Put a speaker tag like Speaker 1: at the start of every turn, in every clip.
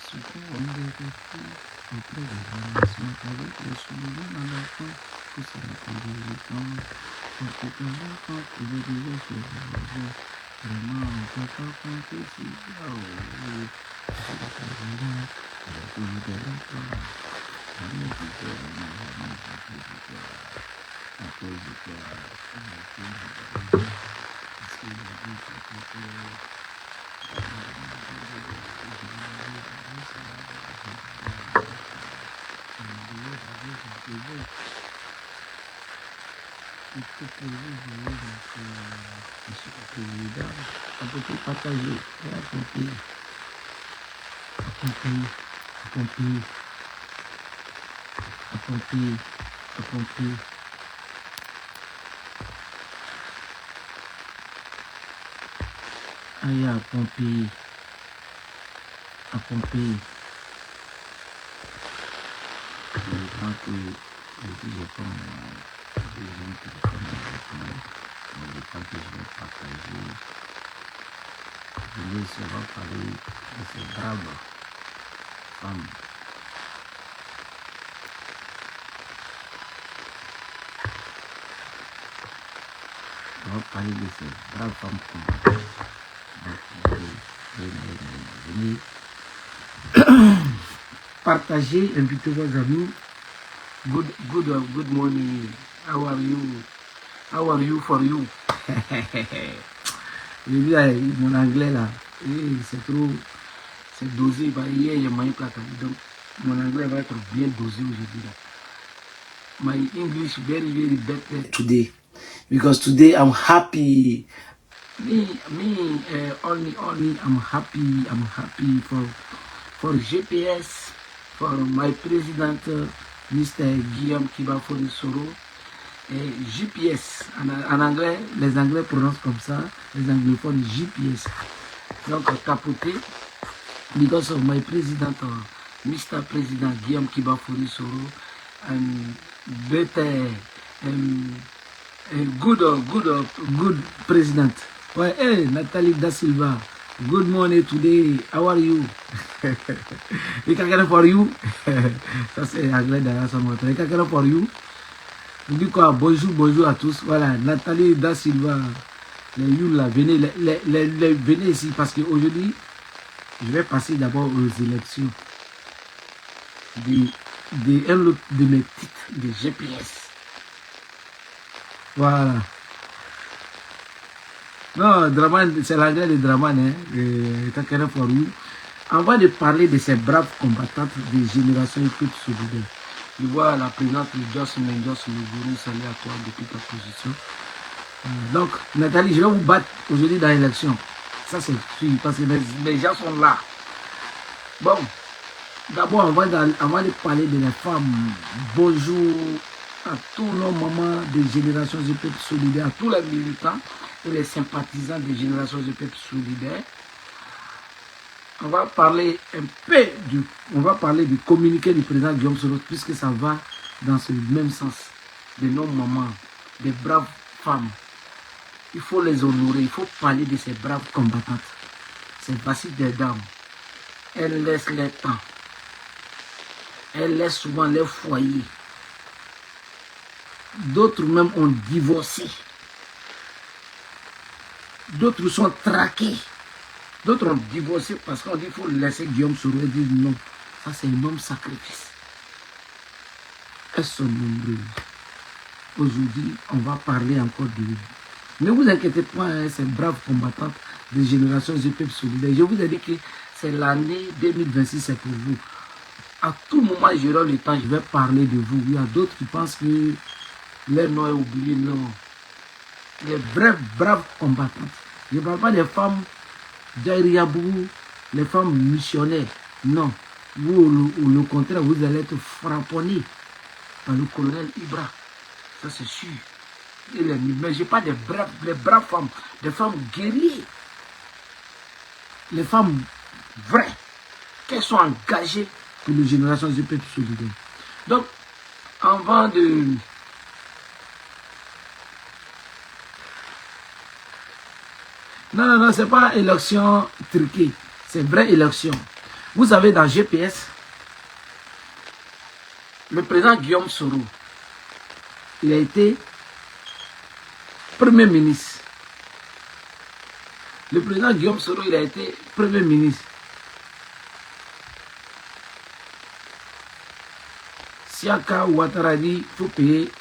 Speaker 1: seconde repos auprès de la nation avec les souverains à la fin pour se répandre le temps. Parce que quand on compte, il est déjà sur la joie. Vraiment, on ne peut pas compter si c'est la carrière, c'est la vie de l'emploi. Jamais du cœur, jamais du cœur. À cause du cœur, à cause du cœur. Parce que la vie, c'est que on peut tout partager et accomplir, accomplir, accomplir, accomplir, accomplir. Aïe, accomplir, accomplir. Je crois que je prends des gens qui le font maintenant, mais je crois que je vais partager. Je vais seulement parler de ces braves femmes. On va parler de ces braves femmes combattantes. Venez partager, invitez vos amis. Good morning. How are you? How are you for you? Mon anglais là, c'est trop, c'est dosé. Hier, il y a moyen plata. Donc, mon anglais va être bien dosé aujourd'hui là. My English very better today. Because today I'm happy. Only I'm happy for GPS, for my president, Mr. Guillaume Kibafori Soro. Et GPS, en anglais, les Anglais prononcent comme ça, les anglophones GPS. Donc, capoté, because of my president, Mr. President Guillaume Kibafori Soro, and better, good president. Ouais, hey, Nathalie Da Silva, good morning today, how are you? We can get it for you. Ça c'est anglais derrière son moteur. We can get it for you. On dit quoi? Bonjour à tous. Voilà, Nathalie Da Silva, les you là, venez ici parce qu'aujourd'hui, je vais passer d'abord aux élections de mes titres de GPS. Voilà. Non, Draman, c'est l'anglais de Draman, hein, for you. Avant de parler de ces braves combattantes des générations et peuples solidaires, je vois la présidente Joss Menguru, salut à toi depuis ta position. Donc, Nathalie, je vais vous battre aujourd'hui dans l'élection. Ça, c'est sûr, parce que les gens sont là. Bon, d'abord, avant de parler de les femmes, bonjour à tous nos mamans des générations et peuples solidaires, à tous les militants et les sympathisants des générations et peuples solidaires. On va parler un peu du communiqué du président Guillaume Soro, puisque ça va dans ce même sens, de nos mamans, des braves femmes. Il faut les honorer, il faut parler de ces braves combattantes. C'est facile des dames. Elles laissent leur temps. Elles laissent souvent leur foyer. D'autres même ont divorcé. D'autres sont traqués. D'autres ont divorcé parce qu'on dit qu'il faut laisser Guillaume Soro et dire non. Ça, c'est un homme sacrifice. Elles sont nombreuses. Aujourd'hui, on va parler encore de lui. Ne vous inquiétez pas, hein, ces braves combattantes des générations et peuples solidaires. Je vous ai dit que c'est l'année 2026, c'est pour vous. À tout moment, j'aurai le temps, je vais parler de vous. Il y a d'autres qui pensent que leur nom est oublié. Non. Les braves combattantes. Je ne parle pas des femmes d'Airiabou, les femmes missionnaires. Non. Vous, au contraire, vous allez être frapponnés par le colonel Ibra. Ça, c'est sûr. Mais je parle des braves femmes, des femmes guerrières. Les femmes vraies, qui sont engagées pour les générations du peuple solidaire. Donc, avant de... Non, c'est pas élection truquée, c'est vraie élection. Vous savez, dans GPS, le président Guillaume Soro, il a été Premier ministre. Le président Guillaume Soro, il a été Premier ministre. Siaka Ouattara dit qu'il faut payer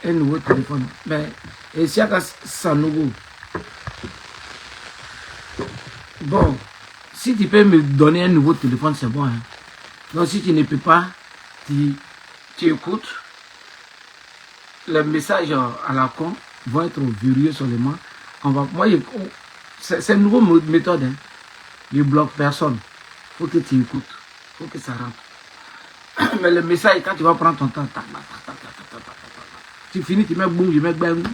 Speaker 1: un nouveau téléphone. Mais, et Siaka Sanogo, bon, si tu peux me donner un nouveau téléphone, c'est bon. Hein. Donc, si tu ne peux pas, tu écoutes. Les messages à la con vont être verrouillés seulement. C'est une nouvelle méthode. Hein. Je bloque personne. Il faut que tu écoutes. Il faut que ça rentre. Mais le message, quand tu vas prendre ton temps, tu finis, tu mets boum, je mets bang.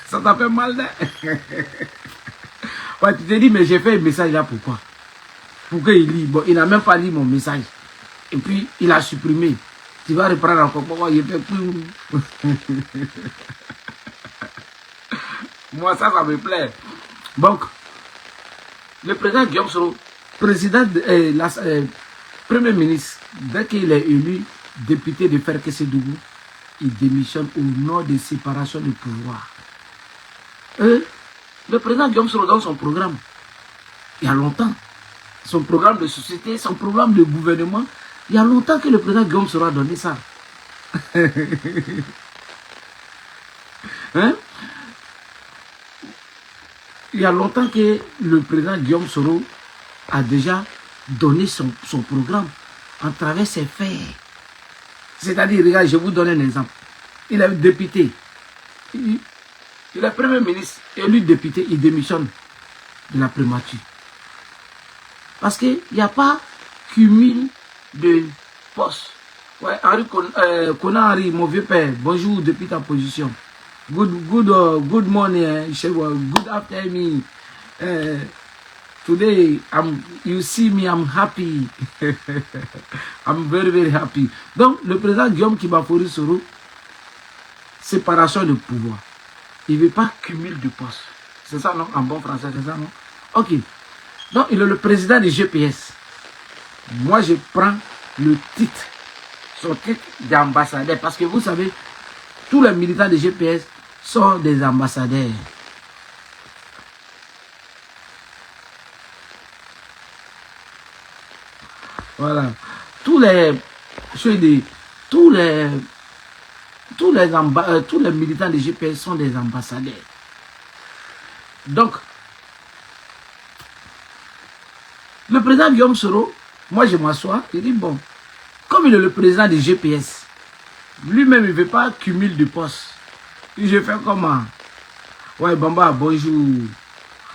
Speaker 1: Ça t'a fait mal. Hein? Ouais, tu te dis, mais j'ai fait un message là, pourquoi? Pourquoi il lit? Bon, il n'a même pas lu mon message. Et puis, il a supprimé. Tu vas reprendre encore. Pourquoi il fait plus. Moi, ça me plaît. Donc, le président Guillaume Soro, Premier ministre, dès qu'il est élu député de Ferkessédougou, il démissionne au nom de séparation du pouvoir. Le président Guillaume Soro donne son programme, il y a longtemps, son programme de société, son programme de gouvernement, il y a longtemps que le président Guillaume Soro a donné ça. Hein? Il y a longtemps que le président Guillaume Soro a déjà donné son programme en travers ses faits. C'est-à-dire, regarde, je vous donne un exemple. Il est député. Il est Premier ministre, élu député, il démissionne de la primature. Parce qu'il n'y a pas cumul de postes. Ouais, Henri, mon vieux père, bonjour depuis ta position. Good morning, good afternoon. Today, you see me, I'm happy. I'm very, very happy. Donc, le président Guillaume Kibafori Soro, séparation de pouvoir. Il ne veut pas cumul de postes. C'est ça, non? En bon français, c'est ça, non? Ok. Donc, il est le président du GPS. Moi, je prends le titre, son titre d'ambassadeur. Parce que vous savez, tous les militants du GPS sont des ambassadeurs. Voilà. Tous les militants des GPS sont des ambassadeurs. Donc, le président Guillaume Soro, moi je m'assois, il dit bon, comme il est le président des GPS, lui-même il ne veut pas cumul de postes. Je fais comment? Ouais, Bamba, bonjour.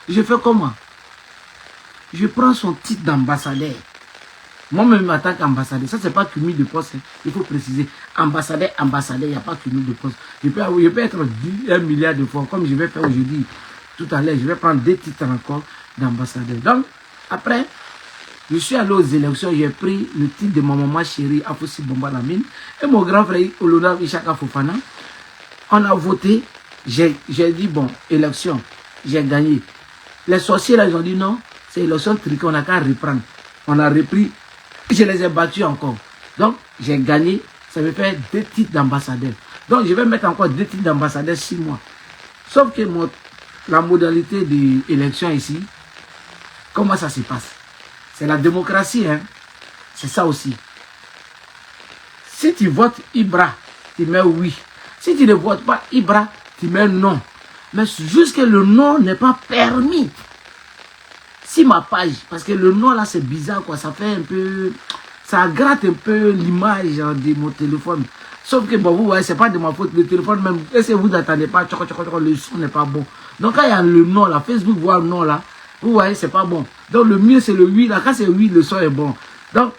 Speaker 1: Je fais comment? Je prends son titre d'ambassadeur. Moi-même, en tant qu'ambassadeur, ça, c'est pas cumul de poste. Il faut préciser. Ambassadeur, il n'y a pas cumul de poste. Je peux être 1 milliard de fois, comme je vais faire aujourd'hui. Tout à l'heure, je vais prendre 2 titres encore d'ambassadeur. Donc, après, je suis allé aux élections, j'ai pris le titre de ma maman chérie, Afossi Bomba Lamine, et mon grand frère, Olona Ishaka Fofana. On a voté, j'ai dit, bon, élection, j'ai gagné. Les sorciers, là, ils ont dit non, c'est élection truquée, on n'a qu'à reprendre. On a repris. Je les ai battus encore. Donc, j'ai gagné. Ça me fait 2 titres d'ambassadeur. Donc, je vais mettre encore 2 titres d'ambassadeur 6 mois. Sauf que la modalité de l'élection ici, comment ça se passe? C'est la démocratie, hein. C'est ça aussi. Si tu votes Ibra, tu mets oui. Si tu ne votes pas Ibra, tu mets non. Mais jusque le non n'est pas permis. Si ma page, parce que le nom là c'est bizarre quoi, ça fait un peu, ça gratte un peu l'image de mon téléphone. Sauf que bon, vous voyez, c'est pas de ma faute, le téléphone même, est-ce que vous n'attendez pas, le son n'est pas bon. Donc quand il y a le nom là, Facebook voit le nom là, vous voyez, c'est pas bon. Donc le mieux c'est le oui là, quand c'est oui, le son est bon. Donc,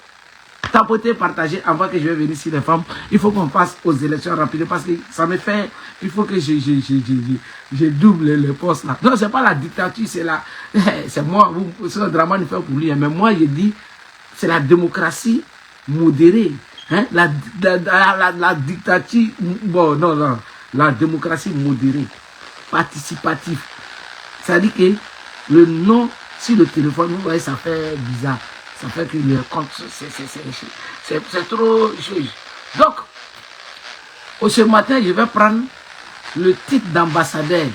Speaker 1: tapoter, partager, avant que je vais venir ici les femmes, il faut qu'on passe aux élections rapidement parce que ça me fait, il faut que je double le poste là. Non, c'est pas la dictature, c'est la, c'est moi, c'est un drama fait pour lui, mais moi je dis, c'est la démocratie modérée, hein, la dictature, bon, non, la démocratie modérée, participative. Ça dit que le nom sur le téléphone, vous voyez, ça fait bizarre. Ça fait que le compte, c'est trop chose. Donc, ce matin, je vais prendre le titre d'ambassadeur.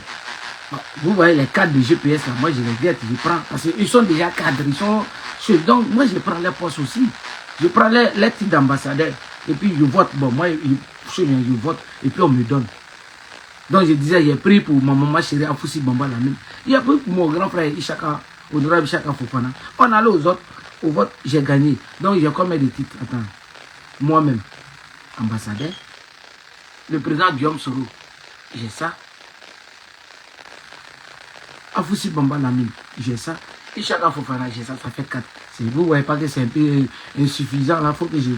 Speaker 1: Vous voyez les cadres de GPS là, moi je les guette, je prends, parce qu'ils sont déjà cadres, ils sont... Donc moi je prends les postes aussi. Je prends les titres d'ambassadeur, et puis je vote, bon moi je vote, et puis on me donne. Donc je disais, j'ai pris pour ma maman chérie Afoussi Bamba Lamine. Il a pris pour mon grand frère Ishaka, honorable Ishaka Fofana. On allait aux autres, au vote, j'ai gagné. Donc j'ai combien de titres? Attends, moi-même, ambassadeur. Le président Guillaume Soro, j'ai ça. Afoussi Bamba Lamine, j'ai ça. Ishaka Fofana, j'ai ça, ça fait 4. Vous ne voyez pas que c'est un peu insuffisant, là, il faut que je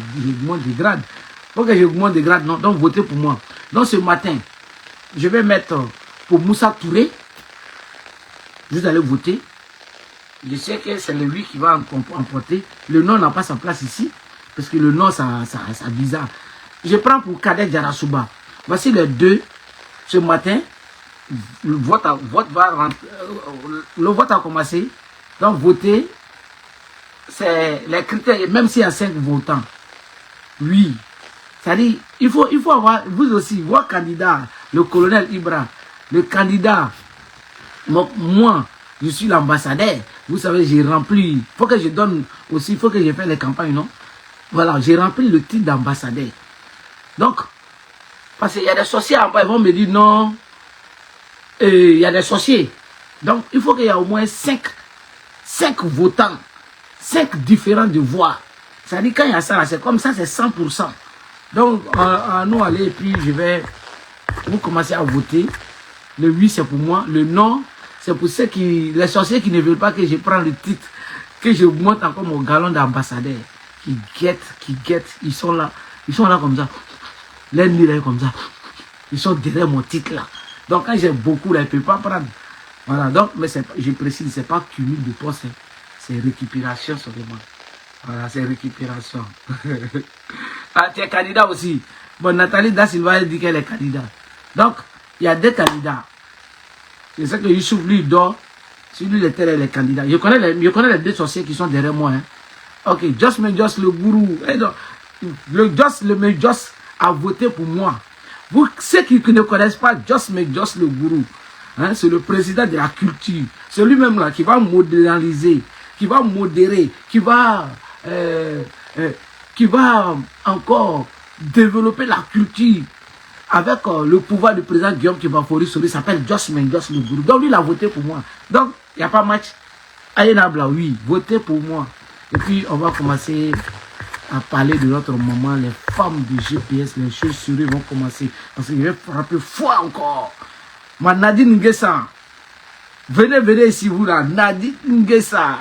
Speaker 1: monte de grade. Il faut que je monte de grade, non, donc votez pour moi. Donc ce matin, je vais mettre pour Moussa Touré, vous allez voter. Je sais que c'est lui qui va emporter. Le nom n'a pas sa place ici, parce que le nom, ça bizarre. Je prends pour Kader Diarasouba. Voici les deux. Ce matin, le vote a commencé. Donc, voter, c'est les critères, même s'il y a 5 votants. Oui. C'est-à-dire, il faut avoir, vous aussi, votre candidat, le colonel Ibra, le candidat, moi, je suis l'ambassadeur. Vous savez, j'ai rempli, il faut que je donne aussi, il faut que je fasse les campagnes, non? Voilà, j'ai rempli le titre d'ambassadeur. Donc, parce qu'il y a des sorciers en bas, ils vont me dire non, il y a des sorciers. Donc, il faut qu'il y ait au moins 5 votants, 5 différents de voix. C'est-à-dire, quand il y a ça, c'est comme ça, c'est 100%. Donc, à nous aller, et puis vous commencez à voter. Le oui, c'est pour moi. Le non, c'est pour ceux les sorciers qui ne veulent pas que je prenne le titre, que je monte encore mon galon d'ambassadeur. Qui guettent, ils sont là comme ça. Les nez là comme ça. Ils sont derrière mon titre là. Donc, quand j'ai beaucoup là, ils ne peuvent pas prendre. Voilà, donc, mais je précise, c'est pas cumul de postes, c'est récupération seulement. Voilà, c'est récupération. Ah, tu es candidat aussi. Bon, Nathalie Da Silva dit qu'elle est candidate. Donc, il y a 2 candidats. C'est ça que Youssouf, lui, dort. Si lui, elle est candidat. Je connais les 2 sorciers qui sont derrière moi. Hein. Ok, Just le gourou. Le Just a voté pour moi. Vous, ceux qui ne connaissent pas Just le gourou, hein, c'est le président de la culture. C'est lui-même là qui va modéliser, qui va modérer, qui va encore développer la culture avec le pouvoir du président Guillaume Kibafori. Celui s'appelle Just le gourou. Donc lui, il a voté pour moi. Donc, il n'y a pas match. Ayenabla, oui, votez pour moi. Et puis, on va commencer à parler de notre maman, les femmes de GPS, les chaussures vont commencer. Parce que je vais frapper fort encore. Ma Nadine Nguessa. Venez ici, vous là. Nadine Nguessa.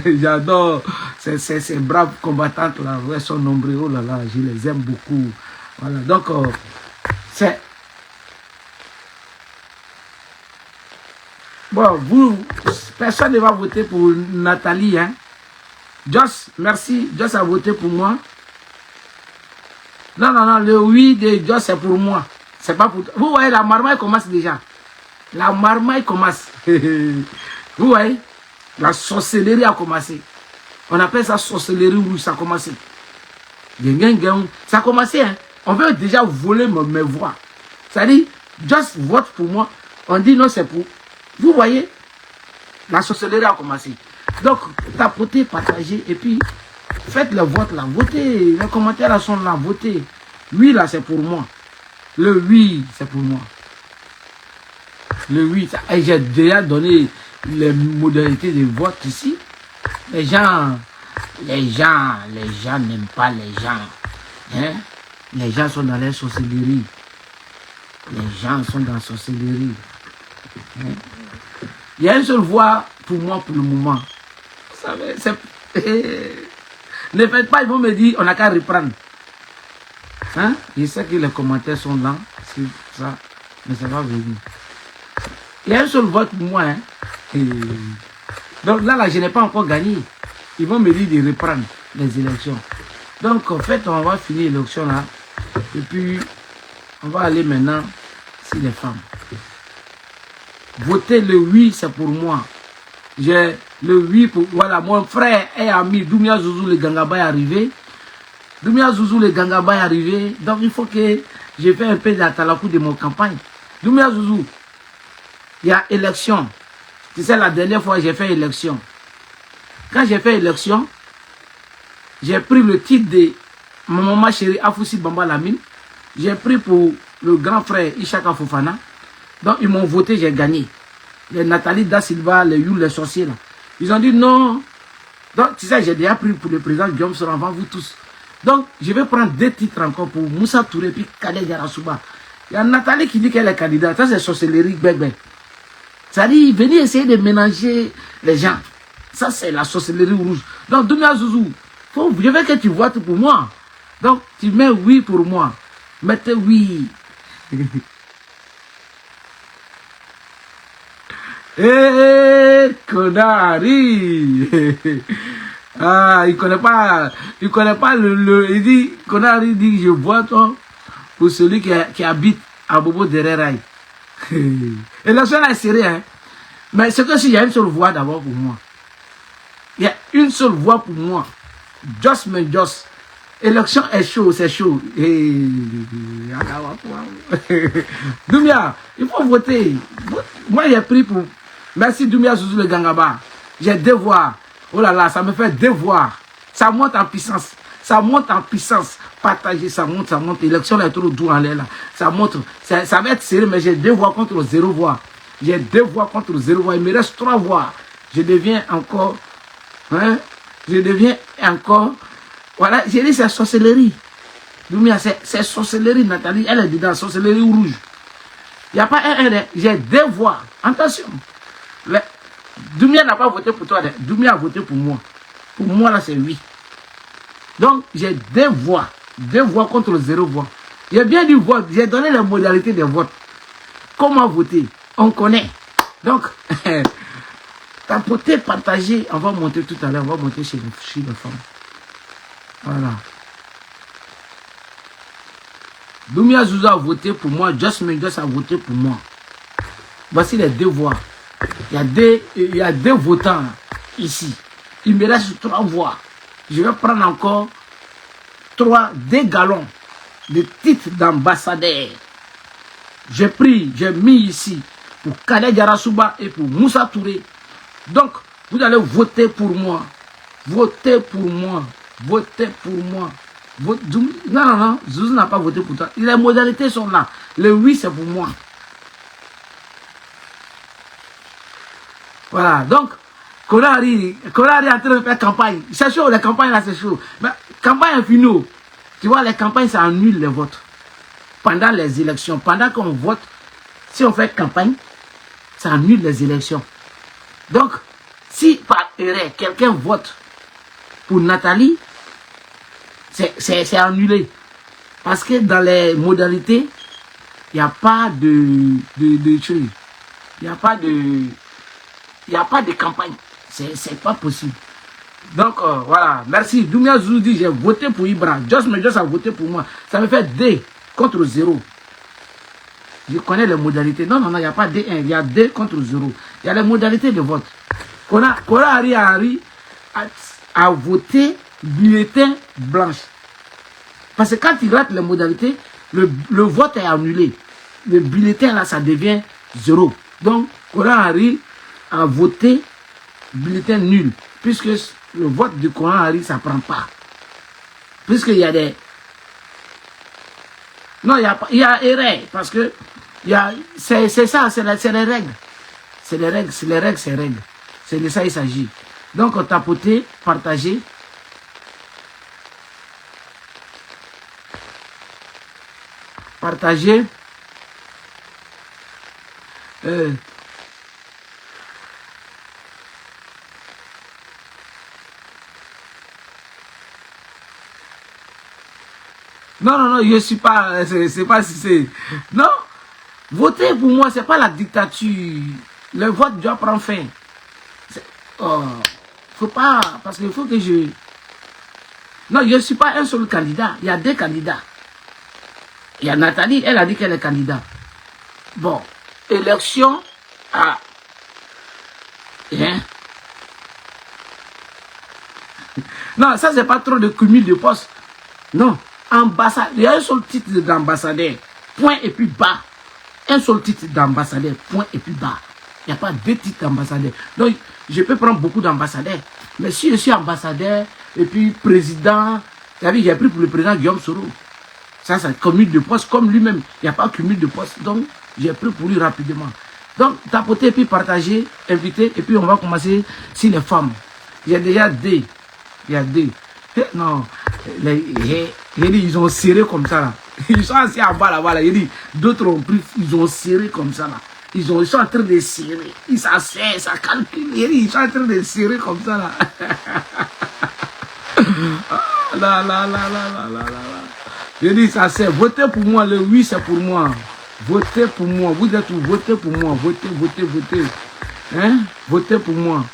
Speaker 1: J'adore ces braves combattantes là. Elles sont nombreuses. Oh là là, je les aime beaucoup. Voilà, donc, c'est... Bon, personne ne va voter pour Nathalie, hein. Joss, merci. Joss a voté pour moi. Non, le oui de Joss c'est pour moi. C'est pas pour toi. Vous voyez, la marmaille commence déjà. La marmaille commence. Vous voyez, la sorcellerie a commencé. On appelle ça sorcellerie rouge, ça a commencé. Ça a commencé, hein. On veut déjà voler mes voix. C'est-à-dire, Joss vote pour moi. On dit non, c'est pour... Vous voyez, la sorcellerie a commencé. Donc, tapotez, partagez, et puis, faites le vote là, votez, les commentaires là sont là, votez. Oui, là, c'est pour moi. Le oui, c'est pour moi. Le oui, j'ai déjà donné les modalités de vote ici. Les gens n'aiment pas les gens. Hein? Les gens sont dans la sorcellerie. Les gens sont dans la sorcellerie. Hein? Il y a une seule voix pour moi pour le moment. Vous savez, ne faites pas, ils vont me dire, on n'a qu'à reprendre. Hein? Je sais que les commentaires sont là, c'est ça, mais ça va venir. Il y a un seul vote pour moi. Hein? Donc là, je n'ai pas encore gagné. Ils vont me dire de reprendre les élections. Donc en fait, on va finir l'élection là. Et puis, on va aller maintenant sur les femmes. Voter le oui, c'est pour moi. J'ai Le 8 pour... Voilà, mon frère et ami Doumia Zouzou le Gangaba est arrivé. Doumia Zouzou le Gangaba est arrivé. Donc il faut que je fasse un peu d'atalakou de mon campagne. Doumia Zouzou, il y a élection. Tu sais, la dernière fois j'ai fait élection. Quand j'ai fait élection, j'ai pris le titre de ma maman chérie Afoussi Bamba Lamine. J'ai pris pour le grand frère Ishaka Fofana. Donc ils m'ont voté, j'ai gagné. Les Nathalie Da Silva, les Youl, les sorciers là. Ils ont dit non. Donc tu sais, j'ai déjà pris pour le président Guillaume Soro avant vous tous. Donc je vais prendre 2 titres encore pour Moussa Touré puis Kale Garasouba. Il y a Nathalie qui dit qu'elle est candidate. Ça c'est sorcellerie bébé. Ça dit, venez essayer de mélanger les gens. Ça c'est la sorcellerie rouge. Donc Doumia Zouzou, je veux que tu votes pour moi. Donc tu mets oui pour moi. Mettez oui. Eh, Konari. Ah, il connaît pas il dit, Konari dit, je vois toi pour celui qui habite à Bobo de Reraï. Et la seule est sérieux, hein. Mais c'est que s'il y a une seule voix d'abord pour moi. Il y a une seule voix pour moi. Just mais just. Élection est chaud, c'est chaud. Doumia, il faut voter. Moi, j'ai pris pour... Merci Doumia Zouzou le Gangaba. J'ai devoir. Oh là là, ça me fait devoir. Ça monte en puissance. Ça monte en puissance. Partager, ça monte, ça monte. L'élection est trop doux en l'air là. Ça monte. Ça va être sérieux, mais j'ai 2 voix contre 0 voix. J'ai 2 voix contre 0 voix. Il me reste 3 voix. Je deviens encore... Hein? Je deviens encore... Voilà, j'ai dit c'est sorcellerie. Doumia, c'est sorcellerie, Nathalie. Elle est dedans, sorcellerie rouge. Il n'y a pas un, j'ai 2 voix. Attention. Doumia n'a pas voté pour toi. Doumia a voté pour moi. Pour moi, là, c'est oui. Donc, j'ai 2 voix. 2 voix contre 0 voix. J'ai bien du vote. J'ai donné les modalités des votes. Comment voter? On connaît. Donc, tapoter, partager. On va monter tout à l'heure. On va monter chez les femmes. Voilà. Doumia Zouzou a voté pour moi. Just Mendes a voté pour moi. Voici les 2 voix. Il y a 2 votants ici. Il me reste 3 voix. Je vais prendre encore 2 galons de titres d'ambassadeur. J'ai mis ici pour Kale Garasouba et pour Moussa Touré. Donc, vous allez voter pour moi. Votez pour moi. Votez pour moi. Non, Zouzou n'a pas voté pour toi. Les modalités sont là. Le oui, c'est pour moi. Voilà, donc, Konari est en train de faire campagne. C'est chaud, les campagnes là, c'est chaud. Mais campagne finale. Tu vois, les campagnes, ça annule les votes. Pendant les élections, pendant qu'on vote, si on fait campagne, ça annule les élections. Donc, si par erreur, quelqu'un vote pour Nathalie, c'est annulé. Parce que dans les modalités, il n'y a pas de choses. Il n'y a pas de campagne. C'est pas possible. Donc, voilà. Merci. Doumia Zouzou dit, j'ai voté pour Ibra. Just a voté pour moi. Ça me fait 2 contre 0. Je connais les modalités. Non, il n'y a pas D1. Il y a 2 contre 0. Il y a les modalités de vote. Konari a voté bulletin blanche. Parce que quand il rate les modalités, le vote est annulé. Le bulletin là, ça devient 0. Donc, Konari a voté bulletin nul. Puisque le vote du Konari, ça ne prend pas. Puisqu'il y a des... Non, il y a erreur. Parce que c'est ça, c'est les règles. C'est les règles, c'est les règles. C'est de ça qu'il s'agit. Donc, tapoter, partager. Partager. Non, je ne suis pas, c'est pas si c'est... Non, voter pour moi, c'est pas la dictature. Le vote doit prendre fin. Faut pas, parce qu'il faut que je... Non, je ne suis pas un seul candidat, il y a 2 candidats. Il y a Nathalie, elle a dit qu'elle est candidate. Bon, élection à... Hein? Non, ça, c'est pas trop de cumul de poste. Non. Ambassade, il y a un seul titre d'ambassadeur. Point et puis bas. Un seul titre d'ambassadeur. Point et puis bas. Il n'y a pas deux titres d'ambassadeur. Donc, je peux prendre beaucoup d'ambassadeurs. Mais si je suis ambassadeur et puis président, vous savez, j'ai pris pour le président Guillaume Soro. Ça, c'est cumul de poste comme lui-même. Il n'y a pas cumul de poste. Donc, j'ai pris pour lui rapidement. Donc, tapoter, puis partager, inviter, et puis on va commencer sur les femmes. Il y a déjà deux. Il y a deux. Non, ils ont serré comme ça là. Ils sont assis en bas là-bas là. D'autres ont pris, ils ont serré comme ça là. Ils sont en train de serrer. Ils s'assoient, ça calcule. Ils sont en train de serrer comme ça là. J'ai dit ça c'est votez pour moi, le oui c'est pour moi. Votez pour moi. Vous êtes où? Votez pour moi. Votez, votez, votez. Hein? Votez pour moi.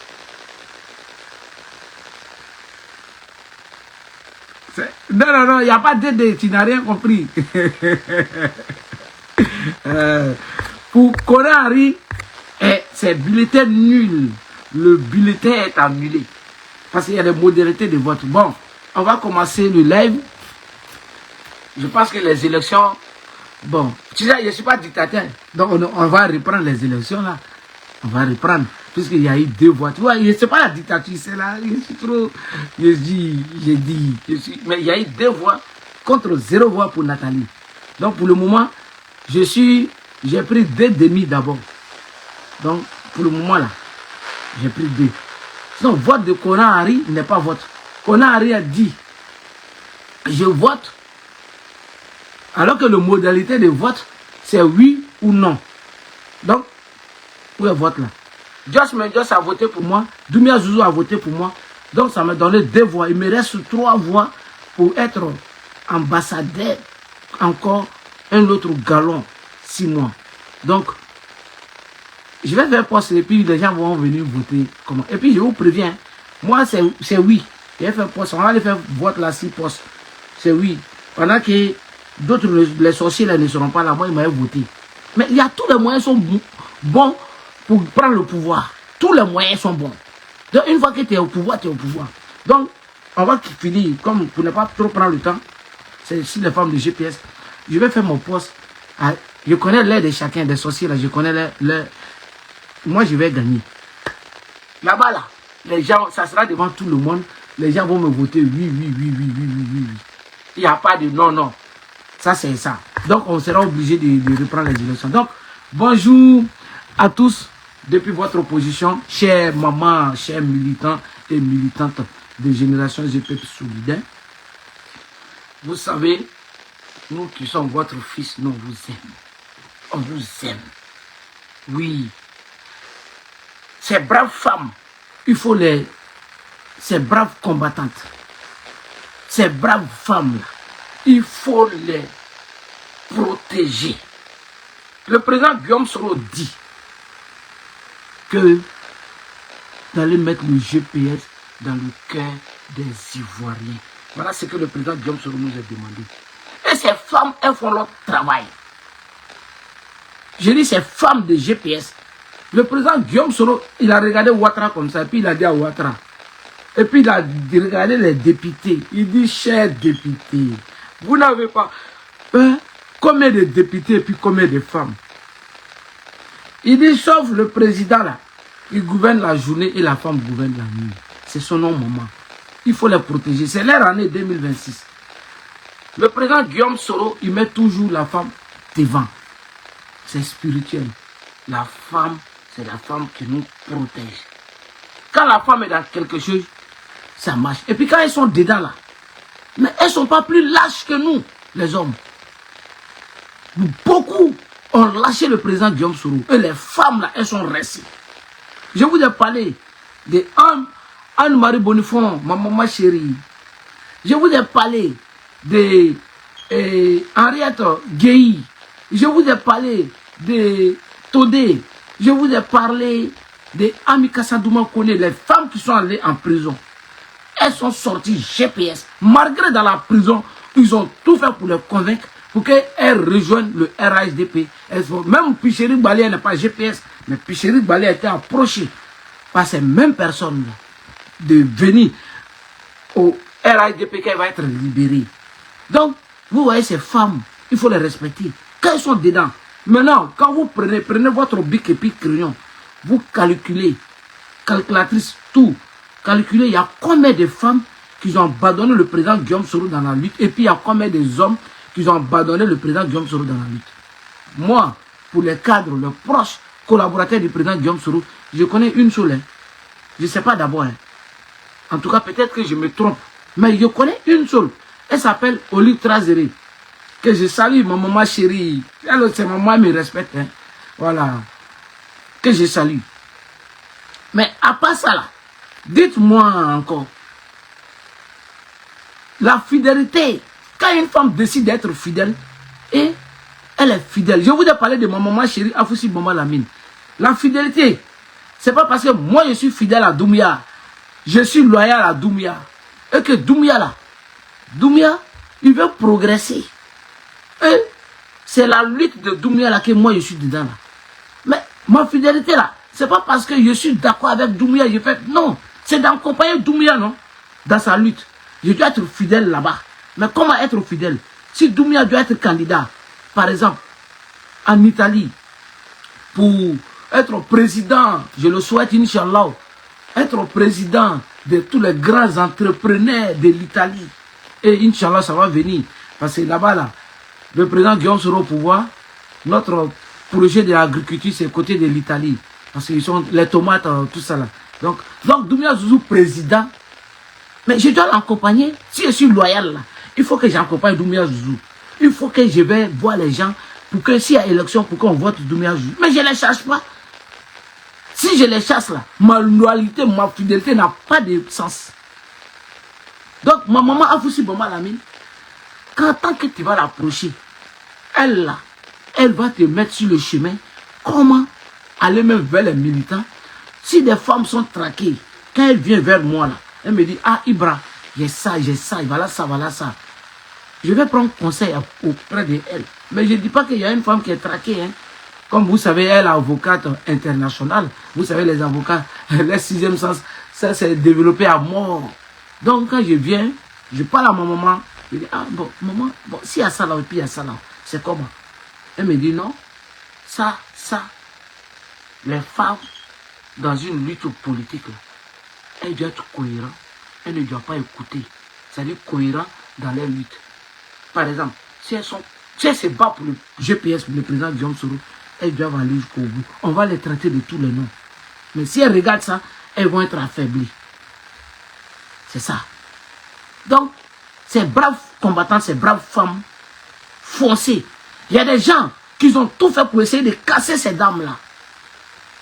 Speaker 1: Non, non, non, il n'y a pas d'aider, tu n'as rien compris. Pour Konari, c'est bulletin nul. Le bulletin est annulé. Parce qu'il y a des modalités de vote. Bon, on va commencer le live. Je pense que les élections... Bon, tu sais, je ne suis pas dictateur. Donc, on va reprendre les élections là. On va reprendre. Puisqu'il y a eu deux voix. Tu vois, c'est pas la dictature, c'est là. Je suis trop. Mais il y a eu deux voix contre 0 voix pour Nathalie. Donc, pour le moment, j'ai pris 2 demi d'abord. Donc, pour le moment là, j'ai pris 2. Sinon, vote de Konari n'est pas vote. Konari a dit je vote. Alors que la modalité de vote, c'est oui ou non. Donc, où est le vote là? Joss a voté pour moi. Doumia Zouzou a voté pour moi. Donc, ça m'a donné 2 voix. Il me reste 3 voix pour être ambassadeur. Encore un autre galon, 6 mois. Donc, je vais faire poste et puis les gens vont venir voter. Comment? Et puis, je vous préviens, moi, c'est oui. Je vais faire poste. On va aller faire vote là, 6 postes. C'est oui. Pendant que d'autres, les sorciers là ne seront pas là, moi, ils m'avaient voté. Mais il y a tous les moyens sont bons pour prendre le pouvoir. Tous les moyens sont bons. Donc, une fois que tu es au pouvoir, tu es au pouvoir. Donc, on va finir, comme pour ne pas trop prendre le temps, c'est ici les femmes de GPS. Je vais faire mon poste. Je connais l'air de chacun, des sorciers là, je connais l'air. Moi, je vais gagner. Là-bas, là, les gens, ça sera devant tout le monde. Les gens vont me voter oui. Il n'y a pas de non, non. Ça, c'est ça. Donc, on sera obligé de reprendre les élections. Donc, bonjour à tous depuis votre opposition, chers mamans, chers militants et militantes de Génération GP Solidaire. Vous savez, nous qui sommes votre fils, nous vous aimons. On vous aime. Oui. Ces braves femmes, il faut ces braves combattantes, ces braves femmes-là, il faut les protéger. Le président Guillaume Soro dit que d'aller mettre le GPS dans le cœur des Ivoiriens. Voilà ce que le président Guillaume Soro nous a demandé. Et ces femmes, elles font leur travail. Je dis ces femmes de GPS. Le président Guillaume Soro, il a regardé Ouattara comme ça, et puis il a dit à Ouattara. Et puis il a regardé les députés. Il dit, chers députés, vous n'avez pas combien de députés et puis combien de femmes? Il dit, sauf le président là, il gouverne la journée et la femme gouverne la nuit. C'est son nom, maman. Il faut les protéger. C'est leur année 2026. Le président Guillaume Soro, il met toujours la femme devant. C'est spirituel. La femme, c'est la femme qui nous protège. Quand la femme est dans quelque chose, ça marche. Et puis quand elles sont dedans là, mais elles ne sont pas plus lâches que nous, les hommes. Beaucoup ont lâché le président Guillaume Soro. Et les femmes là, elles sont restées. Je vous ai parlé de Anne-Marie Bonnefond, ma maman chérie. Je vous ai parlé de Henriette Guéhi. Je vous ai parlé de Todé. Je vous ai parlé de Amika Sadouma Kone, les femmes qui sont allées en prison. Elles sont sorties GPS. Malgré dans la prison, ils ont tout fait pour les convaincre pour qu'elles rejoignent le RHDP. Même Picheri Balé n'est pas GPS, mais Picheri Balé a été approché par ces mêmes personnes de venir. au RIDP qu'elle va être libérée. Donc, vous voyez ces femmes, il faut les respecter. Quand elles sont dedans, maintenant, quand vous prenez votre bic et puis crayon, vous calculez, calculatrice, tout, calculez, il y a combien de femmes qui ont abandonné le président Guillaume Soro dans la lutte, et puis il y a combien des hommes qui ont abandonné le président Guillaume Soro dans la lutte. Moi, pour les cadres, les proches collaborateurs du président Guillaume Soro, je connais une seule. Hein. Je ne sais pas d'abord. Hein. En tout cas, peut-être que je me trompe. Mais je connais une seule. Elle s'appelle Oli Trazeri. Que je salue, ma maman chérie. Elle, c'est maman, elle me respecte. Hein. Voilà. Que je salue. Mais à part ça là, dites-moi encore. La fidélité. Quand une femme décide d'être fidèle, et elle est fidèle. Je vous ai parlé de ma maman chérie, Afoussi Boma Lamine. La fidélité, c'est pas parce que moi je suis fidèle à Doumbia, je suis loyal à Doumbia, et que Doumbia là, Doumbia, il veut progresser. Et c'est la lutte de Doumbia là que moi je suis dedans là. Mais ma fidélité là, c'est pas parce que je suis d'accord avec Doumbia, je fais, non, c'est d'accompagner Doumbia, non, dans sa lutte. Je dois être fidèle là-bas. Mais comment être fidèle? Si Doumbia doit être candidat, par exemple, en Italie, pour être président, je le souhaite, Inch'Allah, être président de tous les grands entrepreneurs de l'Italie. Et Inch'Allah, ça va venir. Parce que là-bas, là, le président Guillaume sera au pouvoir. Notre projet de l'agriculture, c'est côté de l'Italie. Parce qu'ils sont les tomates, tout ça là. Donc Doumbia Zouzou, président. Mais je dois l'accompagner. Si je suis loyal, là, il faut que j'accompagne Doumbia Zouzou. Il faut que je vais voir les gens pour que s'il y a élection, pour qu'on vote Doumbia Zouzou. Mais je ne les chasse pas. Si je les chasse là, ma loyauté, ma fidélité n'a pas de sens. Donc ma maman Afoussi Boma Lamine, quand tant que tu vas l'approcher, elle là, elle va te mettre sur le chemin. Comment aller même vers les militants? Si des femmes sont traquées, quand elle vient vers moi là, elle me dit, ah Ibra, j'ai ça, voilà ça, voilà ça. Je vais prendre conseil auprès de elle. Mais je ne dis pas qu'il y a une femme qui est traquée. Hein. Comme vous savez, elle est avocate internationale. Vous savez, les avocats, le sixième sens, ça s'est développé à mort. Donc quand je viens, je parle à ma maman. Je dis, ah bon, maman, bon, s'il y a ça là, et puis il y a ça là, c'est comment? Elle me dit, non, ça, les femmes, dans une lutte politique, là, elles doivent être cohérentes. Elles ne doivent pas écouter. C'est-à-dire cohérent dans leur lutte. Par exemple, si elles se battent pour le GPS, pour le président Guillaume Soro, elles doivent aller jusqu'au bout. On va les traiter de tous les noms. Mais si elles regardent ça, elles vont être affaiblies. C'est ça. Donc, ces braves combattants, ces braves femmes, foncées. Il y a des gens qui ont tout fait pour essayer de casser ces dames-là.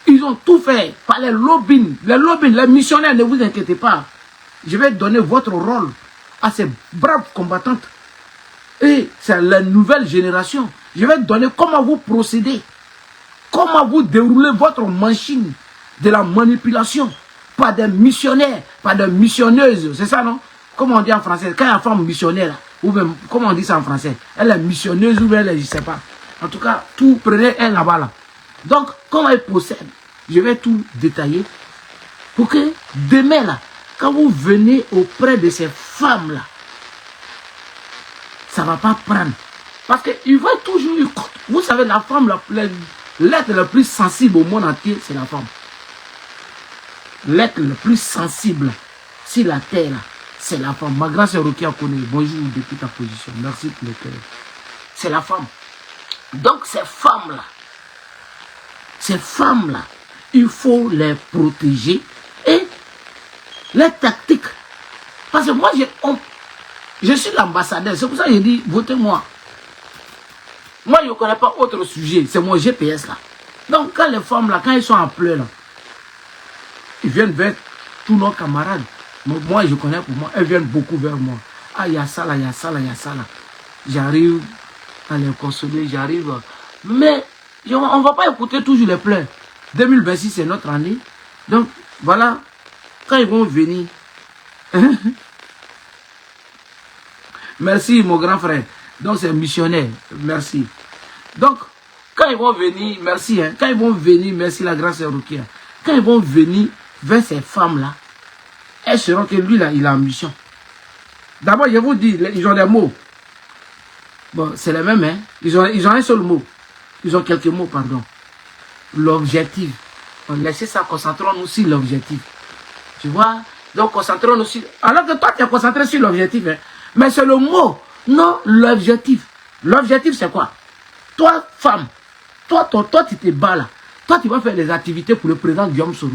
Speaker 1: Ils ont tout fait par les lobbying. Les missionnaires, ne vous inquiétez pas. Je vais donner votre rôle à ces braves combattantes. Et c'est la nouvelle génération. Je vais donner comment vous procédez. Comment vous déroulez votre machine de la manipulation. Par des missionnaires, par des missionneuses. C'est ça, non? Comment on dit en français? Quand il y a une femme missionnaire, ou même, comment on dit ça en français? Elle est missionneuse ou bien elle est, je ne sais pas. En tout cas, tout prenez elle là-bas. Là. Donc, comment elle procède? Je vais tout détailler. Pour que demain, là, quand vous venez auprès de ces femmes-là, ça ne va pas prendre. Parce qu'il va toujours... Vous savez, la femme, l'être le plus sensible au monde entier, c'est la femme. L'être le plus sensible sur la terre, c'est la femme. Ma grande sœur Rokia connaît. Bonjour depuis ta position. Merci pour le cœur. C'est la femme. Donc ces femmes-là, il faut les protéger et les tactiques. Parce que moi, je suis l'ambassadeur. C'est pour ça que je dis, votez-moi. Moi, je ne connais pas autre sujet. C'est mon GPS là. Donc, quand les femmes là, quand elles sont en pleurs là, ils viennent vers tous nos camarades. Moi, je connais pour moi. Elles viennent beaucoup vers moi. Ah, il y a ça là, il y a ça là, il y a ça là. J'arrive à les consoler, j'arrive. Mais on ne va pas écouter toujours les pleurs. 2026, c'est notre année. Donc, voilà. Quand ils vont venir. Merci, mon grand frère. Donc, c'est missionnaire. Merci. Donc, quand ils vont venir, merci. Hein, quand ils vont venir, merci la grâce sœur Rukia. Quand ils vont venir vers ces femmes-là, elles sauront que lui, là, il a une mission. D'abord, je vous dis, ils ont des mots. Bon, c'est les mêmes, hein. Ils ont un seul mot. Ils ont quelques mots, pardon. L'objectif. Laissez ça, concentrons-nous sur l'objectif. Tu vois? Donc, concentrons-nous sur... Alors que toi, tu es concentré sur l'objectif, hein. Mais c'est le mot, non l'objectif. L'objectif, c'est quoi? Toi, femme, toi, tu te bats là. Toi, tu vas faire des activités pour le président Guillaume Soro,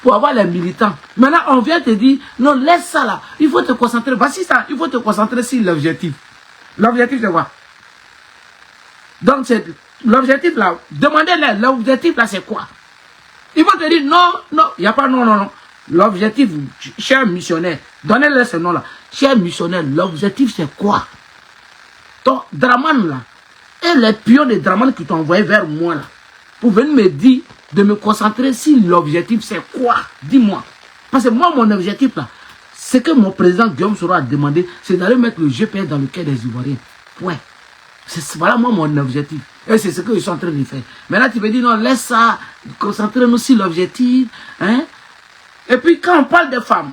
Speaker 1: pour avoir les militants. Maintenant, on vient te dire, non, laisse ça là. Il faut te concentrer. Voici ça, il faut te concentrer sur l'objectif. L'objectif, c'est quoi? Donc, c'est l'objectif là. Demandez-leur, l'objectif là, c'est quoi? Ils vont te dire, non, non, il n'y a pas non, non, non. L'objectif, cher missionnaire, donnez-leur ce nom là. Cher missionnaire, l'objectif, c'est quoi? Ton Draman là, et les pions de Draman qui t'ont envoyé vers moi là, pour venir me dire de me concentrer sur l'objectif, c'est quoi? Dis-moi. Parce que moi, mon objectif là, ce que mon président Guillaume Soro a demandé, c'est d'aller mettre le GPS dans le cœur des Ivoiriens. Ouais. Voilà moi mon objectif. Et c'est ce que je suis en train de faire. Mais là, tu me dis, non, laisse ça, concentrez-nous sur l'objectif. Hein? Et puis, quand on parle des femmes,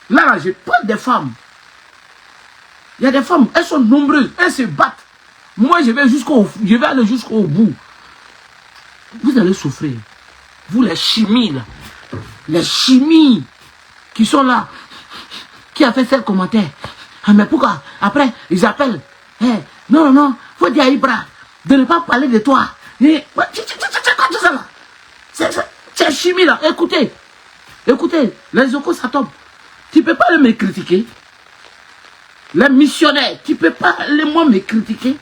Speaker 1: là, je parle des femmes. Il y a des femmes, elles sont nombreuses, elles se battent. Moi, je vais aller jusqu'au bout. Vous allez souffrir. Vous, les chimies, là. Les chimies qui sont là. Qui a fait ce commentaire? Ah, mais pourquoi? Après, ils appellent. Hey, non, non, faut dire à Ibra de ne pas parler de toi. C'est quoi tout ça là? C'est chimie là. Écoutez, écoutez, les ocos ça tombe. Tu ne peux pas me critiquer. Les missionnaires, tu ne peux pas me critiquer.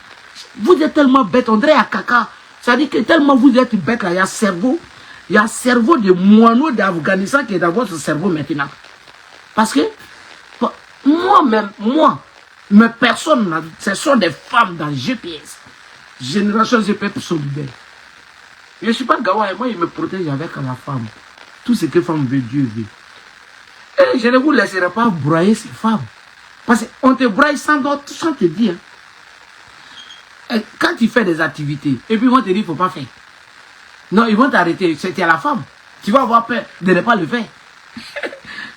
Speaker 1: Vous êtes tellement bête, on dirait à caca. Ça dit que tellement vous êtes bête là, il y a cerveau de moineau d'Afghanistan qui est dans votre cerveau maintenant. Parce que moi-même, mes personnes, ce sont des femmes dans GPS. Génération GPS solidaire. Je ne suis pas gawa et moi, il me protège avec la femme. Tout ce que femme veut, Dieu veut. Et je ne vous laisserai pas broyer ces femmes. Parce qu'on te broye sans te dire. Et quand tu fais des activités, et puis ils vont te dire, il ne faut pas faire. Non, ils vont t'arrêter. C'était à la femme. Tu vas avoir peur de ne pas le faire.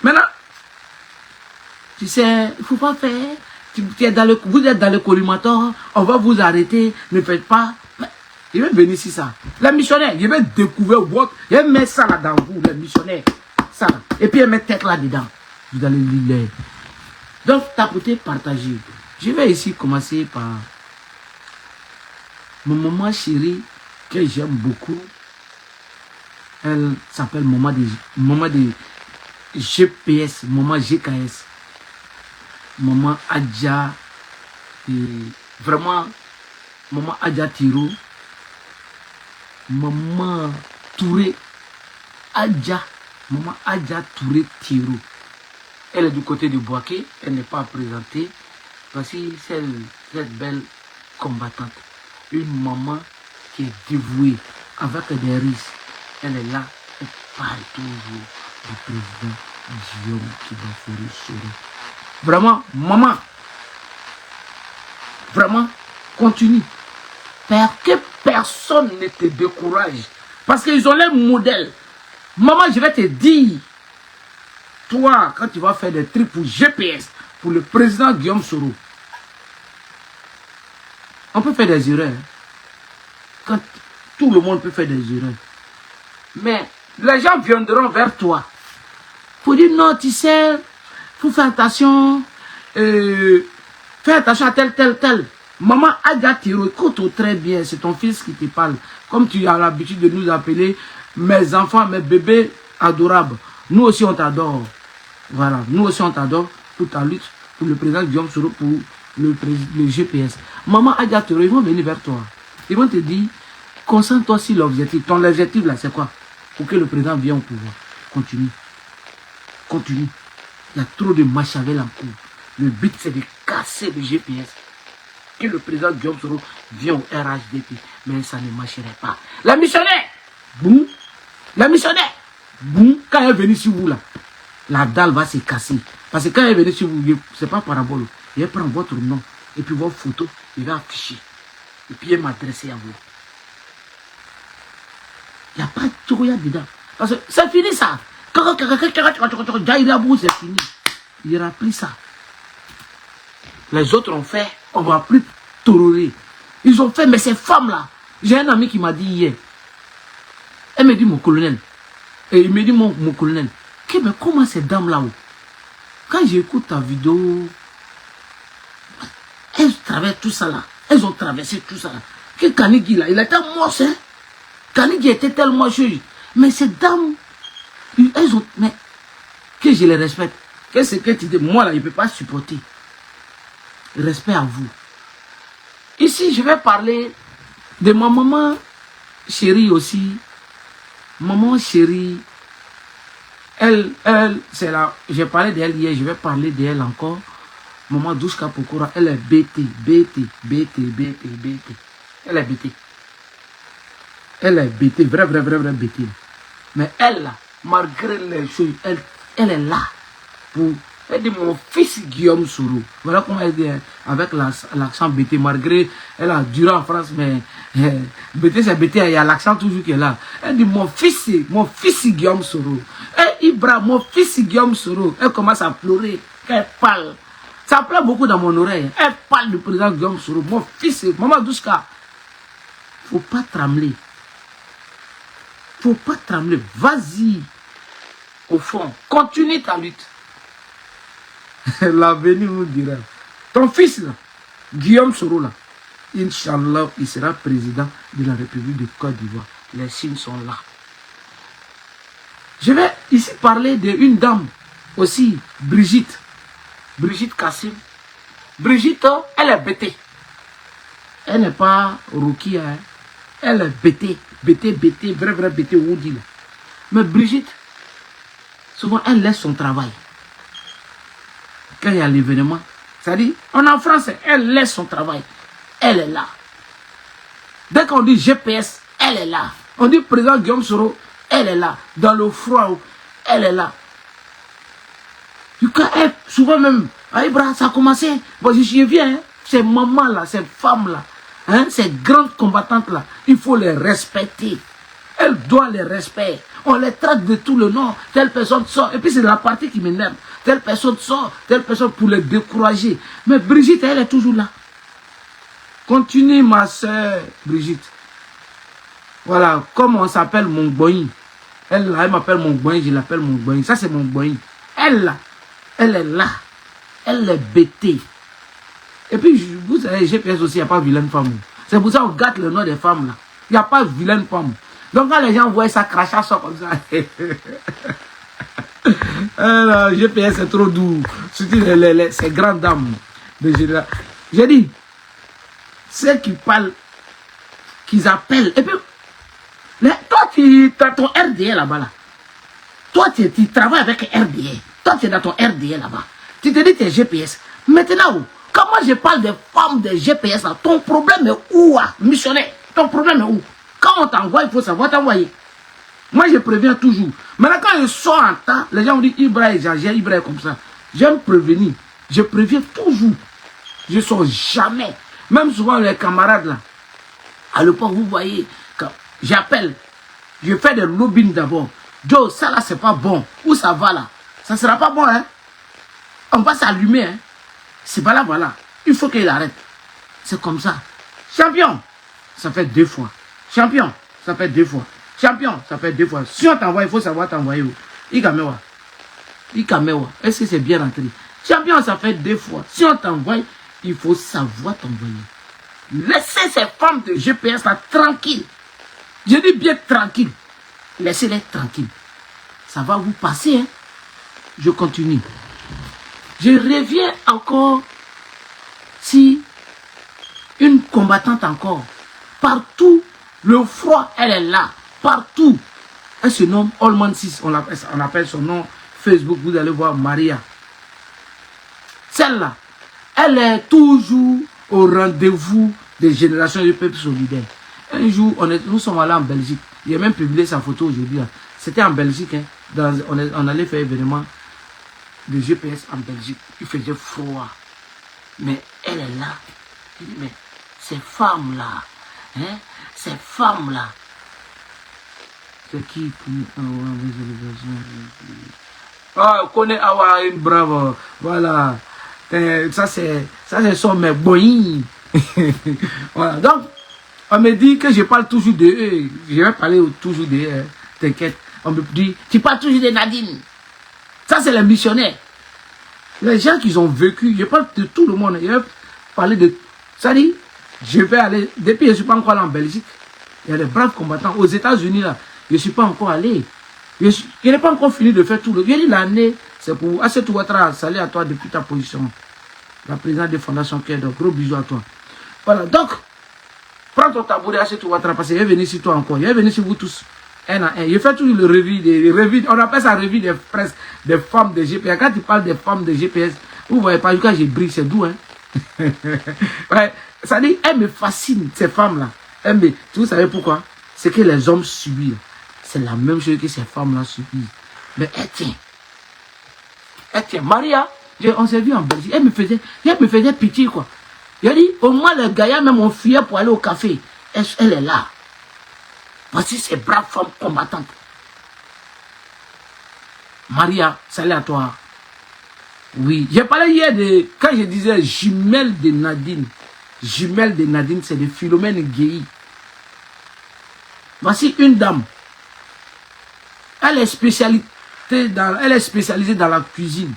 Speaker 1: Maintenant, tu sais, il ne faut pas faire. Vous êtes dans le collimateur, on va vous arrêter, ne faites pas. Je vais venir ici ça. Les missionnaires, je vais découvrir votre. Je vais mettre ça là dans vous, les missionnaires. Ça là. Et puis je vais mettre tête là dedans. Vous allez lire. Donc, tapoter, partager. Je vais ici commencer par mon maman chérie que j'aime beaucoup. Elle s'appelle maman de GPS, maman GKS. Maman Adja, vraiment, maman Adja Tiro, maman Touré Adja, maman Adja Touré Tiro. Elle est du côté de Boaké, elle n'est pas présentée. Voici cette belle combattante. Une maman qui est dévouée avec des risques. Elle est là, elle parle toujours du président Guillaume Soro. Vraiment, maman, vraiment, continue. Que personne ne te décourage. Parce qu'ils ont les modèles. Maman, je vais te dire, toi, quand tu vas faire des trucs pour GPS, pour le président Guillaume Soro, on peut faire des erreurs. Quand tout le monde peut faire des erreurs. Mais les gens viendront vers toi pour dire non, tu sais, faut faire attention, fais attention à tel. Maman Adja Tiro, écoute très bien, c'est ton fils qui te parle. Comme tu as l'habitude de nous appeler mes enfants, mes bébés adorables. Nous aussi on t'adore. Voilà, nous aussi on t'adore pour ta lutte, pour le président Guillaume Soro, pour le GPS. Maman Adja Tiro, ils vont venir vers toi. Ils vont te dire, concentre-toi sur l'objectif. Ton objectif là, c'est quoi? Pour que le président vienne au pouvoir. Continue. Continue. Il y a trop de Machiavel en cours. Le but, c'est de casser le GPS. Que le président Guillaume Soro vienne au RHDP. Mais ça ne marcherait pas. La missionnaire, boum. La missionnaire, boum. Quand elle est venue sur vous, là, la dalle va se casser. Parce que quand elle est venue sur vous, ce n'est pas parabole. Elle prend votre nom et puis votre photo, il va afficher. Et puis il va m'adresser à vous. Il n'y a pas de trouille dedans. Parce que c'est fini ça. C'est fini. Il n'y aura plus ça. Les autres ont fait, on ne va plus tolérer. Ils ont fait, mais ces femmes-là, j'ai un ami qui m'a dit hier, elle me dit mon colonel, et il me dit mon colonel, mais comment ces dames-là, quand j'écoute ta vidéo, elles traversent tout ça là, elles ont traversé tout ça là. Que Kanigui là, il était mort, hein. Kanigui était tellement chouille. Mais ces dames, elles ont, mais, que je les respecte. Qu'est-ce que tu dis? Moi là, je ne peux pas supporter. Respect à vous. Ici, je vais parler de ma maman chérie aussi. Maman chérie, elle, c'est là, j'ai parlé d'elle hier, je vais parler d'elle encore. Maman Douchka Pokora, elle est bêtée. Elle est bêtée. Elle est bêtée, vrai bêtée. Mais elle, là, malgré les choses, elle est là. Elle dit mon fils Guillaume Soro. Voilà comment elle dit, avec l'accent bêté, malgré elle a duré en France, mais bêté c'est bêté, il y a l'accent toujours qui est là. Elle dit mon fils Guillaume Soro. Et Ibra, mon fils Guillaume Soro. Elle commence à pleurer, elle parle. Ça plaît beaucoup dans mon oreille. Elle parle du président Guillaume Soro. Mon fils, Maman Douchka. Faut pas trembler. Faut pas trembler. Vas-y. Au fond, continue ta lutte. L'avenir nous dira. Ton fils là, Guillaume Soro là, Inch'Allah, il sera président de la République de Côte d'Ivoire. Les signes sont là. Je vais ici parler d'une dame aussi, Brigitte Kassim. Brigitte, elle est bêtée. Elle n'est pas Rukia, hein. Elle est bêtée, vrai bêtée, Woody là. Mais Brigitte, souvent elle laisse son travail. Quand il y a l'événement, c'est-à-dire, en français, elle laisse son travail. Elle est là. Dès qu'on dit GPS, elle est là. On dit président Guillaume Soro, elle est là. Dans le froid, elle est là. Souvent même, Aïbra, ça a commencé. Bon, je viens, hein, ces mamans-là, ces femmes-là, hein, ces grandes combattantes-là, il faut les respecter. Elle doit les respecter. On les traite de tout le nom. Telle personne sort. Et puis c'est la partie qui m'énerve. Telle personne sort. Telle personne pour les décourager. Mais Brigitte, elle est toujours là. Continue ma soeur Brigitte. Voilà. Comme on s'appelle mon boy. Elle m'appelle mon boy. Je l'appelle mon boy. Ça c'est mon boy. Elle là. Elle est là. Elle est bêtée. Et puis vous savez, GPS aussi, il n'y a pas vilaine femme. C'est pour ça qu'on gâte le nom des femmes là. Il n'y a pas vilaine femme. Donc quand les gens voient ça, crachat sort comme ça. Alors, GPS c'est trop doux. Surtout ces grandes dames de général. J'ai dit, celles qui parlent, qu'ils appellent. Et puis, toi tu as ton RDA là-bas là. Toi tu travailles avec RDA. Toi tu es dans ton RDA là-bas. Tu te dis tu es GPS. Maintenant, quand moi je parle des femmes de GPS là, ton problème est où, missionnaire? Ton problème est où? Quand on t'envoie, il faut savoir t'envoyer. Moi, je préviens toujours. Maintenant, quand je sors en temps, les gens ont dit Ibra exagère, Ibra est comme ça. J'aime prévenir. Je préviens toujours. Je ne sors jamais. Même souvent, les camarades là, à l'époque, vous voyez, quand j'appelle, je fais des lobbying d'abord. Joe, ça là, c'est pas bon. Où ça va là? Ça sera pas bon, hein? On va s'allumer, hein? C'est pas là, voilà. Il faut qu'il arrête. C'est comme ça. Champion, ça fait 2 fois. Champion, ça fait 2 fois. Champion, ça fait 2 fois. Si on t'envoie, il faut savoir t'envoyer où. Ikamewa. Est-ce que c'est bien rentré? Champion, ça fait 2 fois. Si on t'envoie, il faut savoir t'envoyer. Laissez ces femmes de GPS là tranquilles. Je dis bien tranquilles. Laissez-les tranquilles. Ça va vous passer, hein? Je continue. Je reviens encore si une combattante encore. Partout, le froid, elle est là. Partout. Elle se nomme Allman 6. On appelle son nom Facebook. Vous allez voir Maria. Celle-là, elle est toujours au rendez-vous des générations du peuple solidaire. Un jour, nous sommes allés en Belgique. Il a même publié sa photo aujourd'hui. C'était en Belgique. Hein, on allait faire un événement de GPS en Belgique. Il faisait froid. Mais elle est là. Je dis, mais ces femmes-là, hein, ces femmes-là, c'est qui on connaît Awa, une brave. Voilà. Ça c'est son mais boing. Voilà. Donc, on me dit que je parle toujours de eux. Je vais parler toujours de eux. T'inquiète. On me dit, tu parles toujours de Nadine. Ça, c'est les missionnaires. Les gens qui ont vécu, je parle de tout le monde. Je vais parler de... Ça dit, je vais aller... Depuis, je ne suis pas encore allé en Belgique. Il y a des braves combattants. Aux États-Unis, là, je ne suis pas encore allé. Je n'ai pas encore fini de faire tout le... J'ai dit l'année, c'est pour... Asset Ouattara, salut à toi depuis ta position. La présidente des fondations Kédo. Gros bisous à toi. Voilà, donc, prends ton tabouret, Asset Ouattara, parce qu'il est venu sur toi encore. Il est venu sur vous tous. Un à un. Je fais toujours le revue, on appelle ça revue des presse, des femmes de GPS. Quand tu parles des femmes de GPS, vous voyez pas, quand j'ai brille, c'est doux, hein. Ouais, ça dit, elles me fascinent, ces femmes-là. Vous savez pourquoi? C'est que les hommes subissent. C'est la même chose que ces femmes-là subissent. Mais elles tiennent. Maria, on s'est vu en Belgique, elle me faisait pitié, quoi. J'ai dit, au moins les gars, même on fuyait pour aller au café. Elle est là. Voici ces braves femmes combattantes. Maria, salut à toi. Oui, j'ai parlé hier de... Quand je disais jumelle de Nadine. Jumelle de Nadine, c'est de Philomène Guéhi. Voici une dame. Elle est spécialisée dans la cuisine.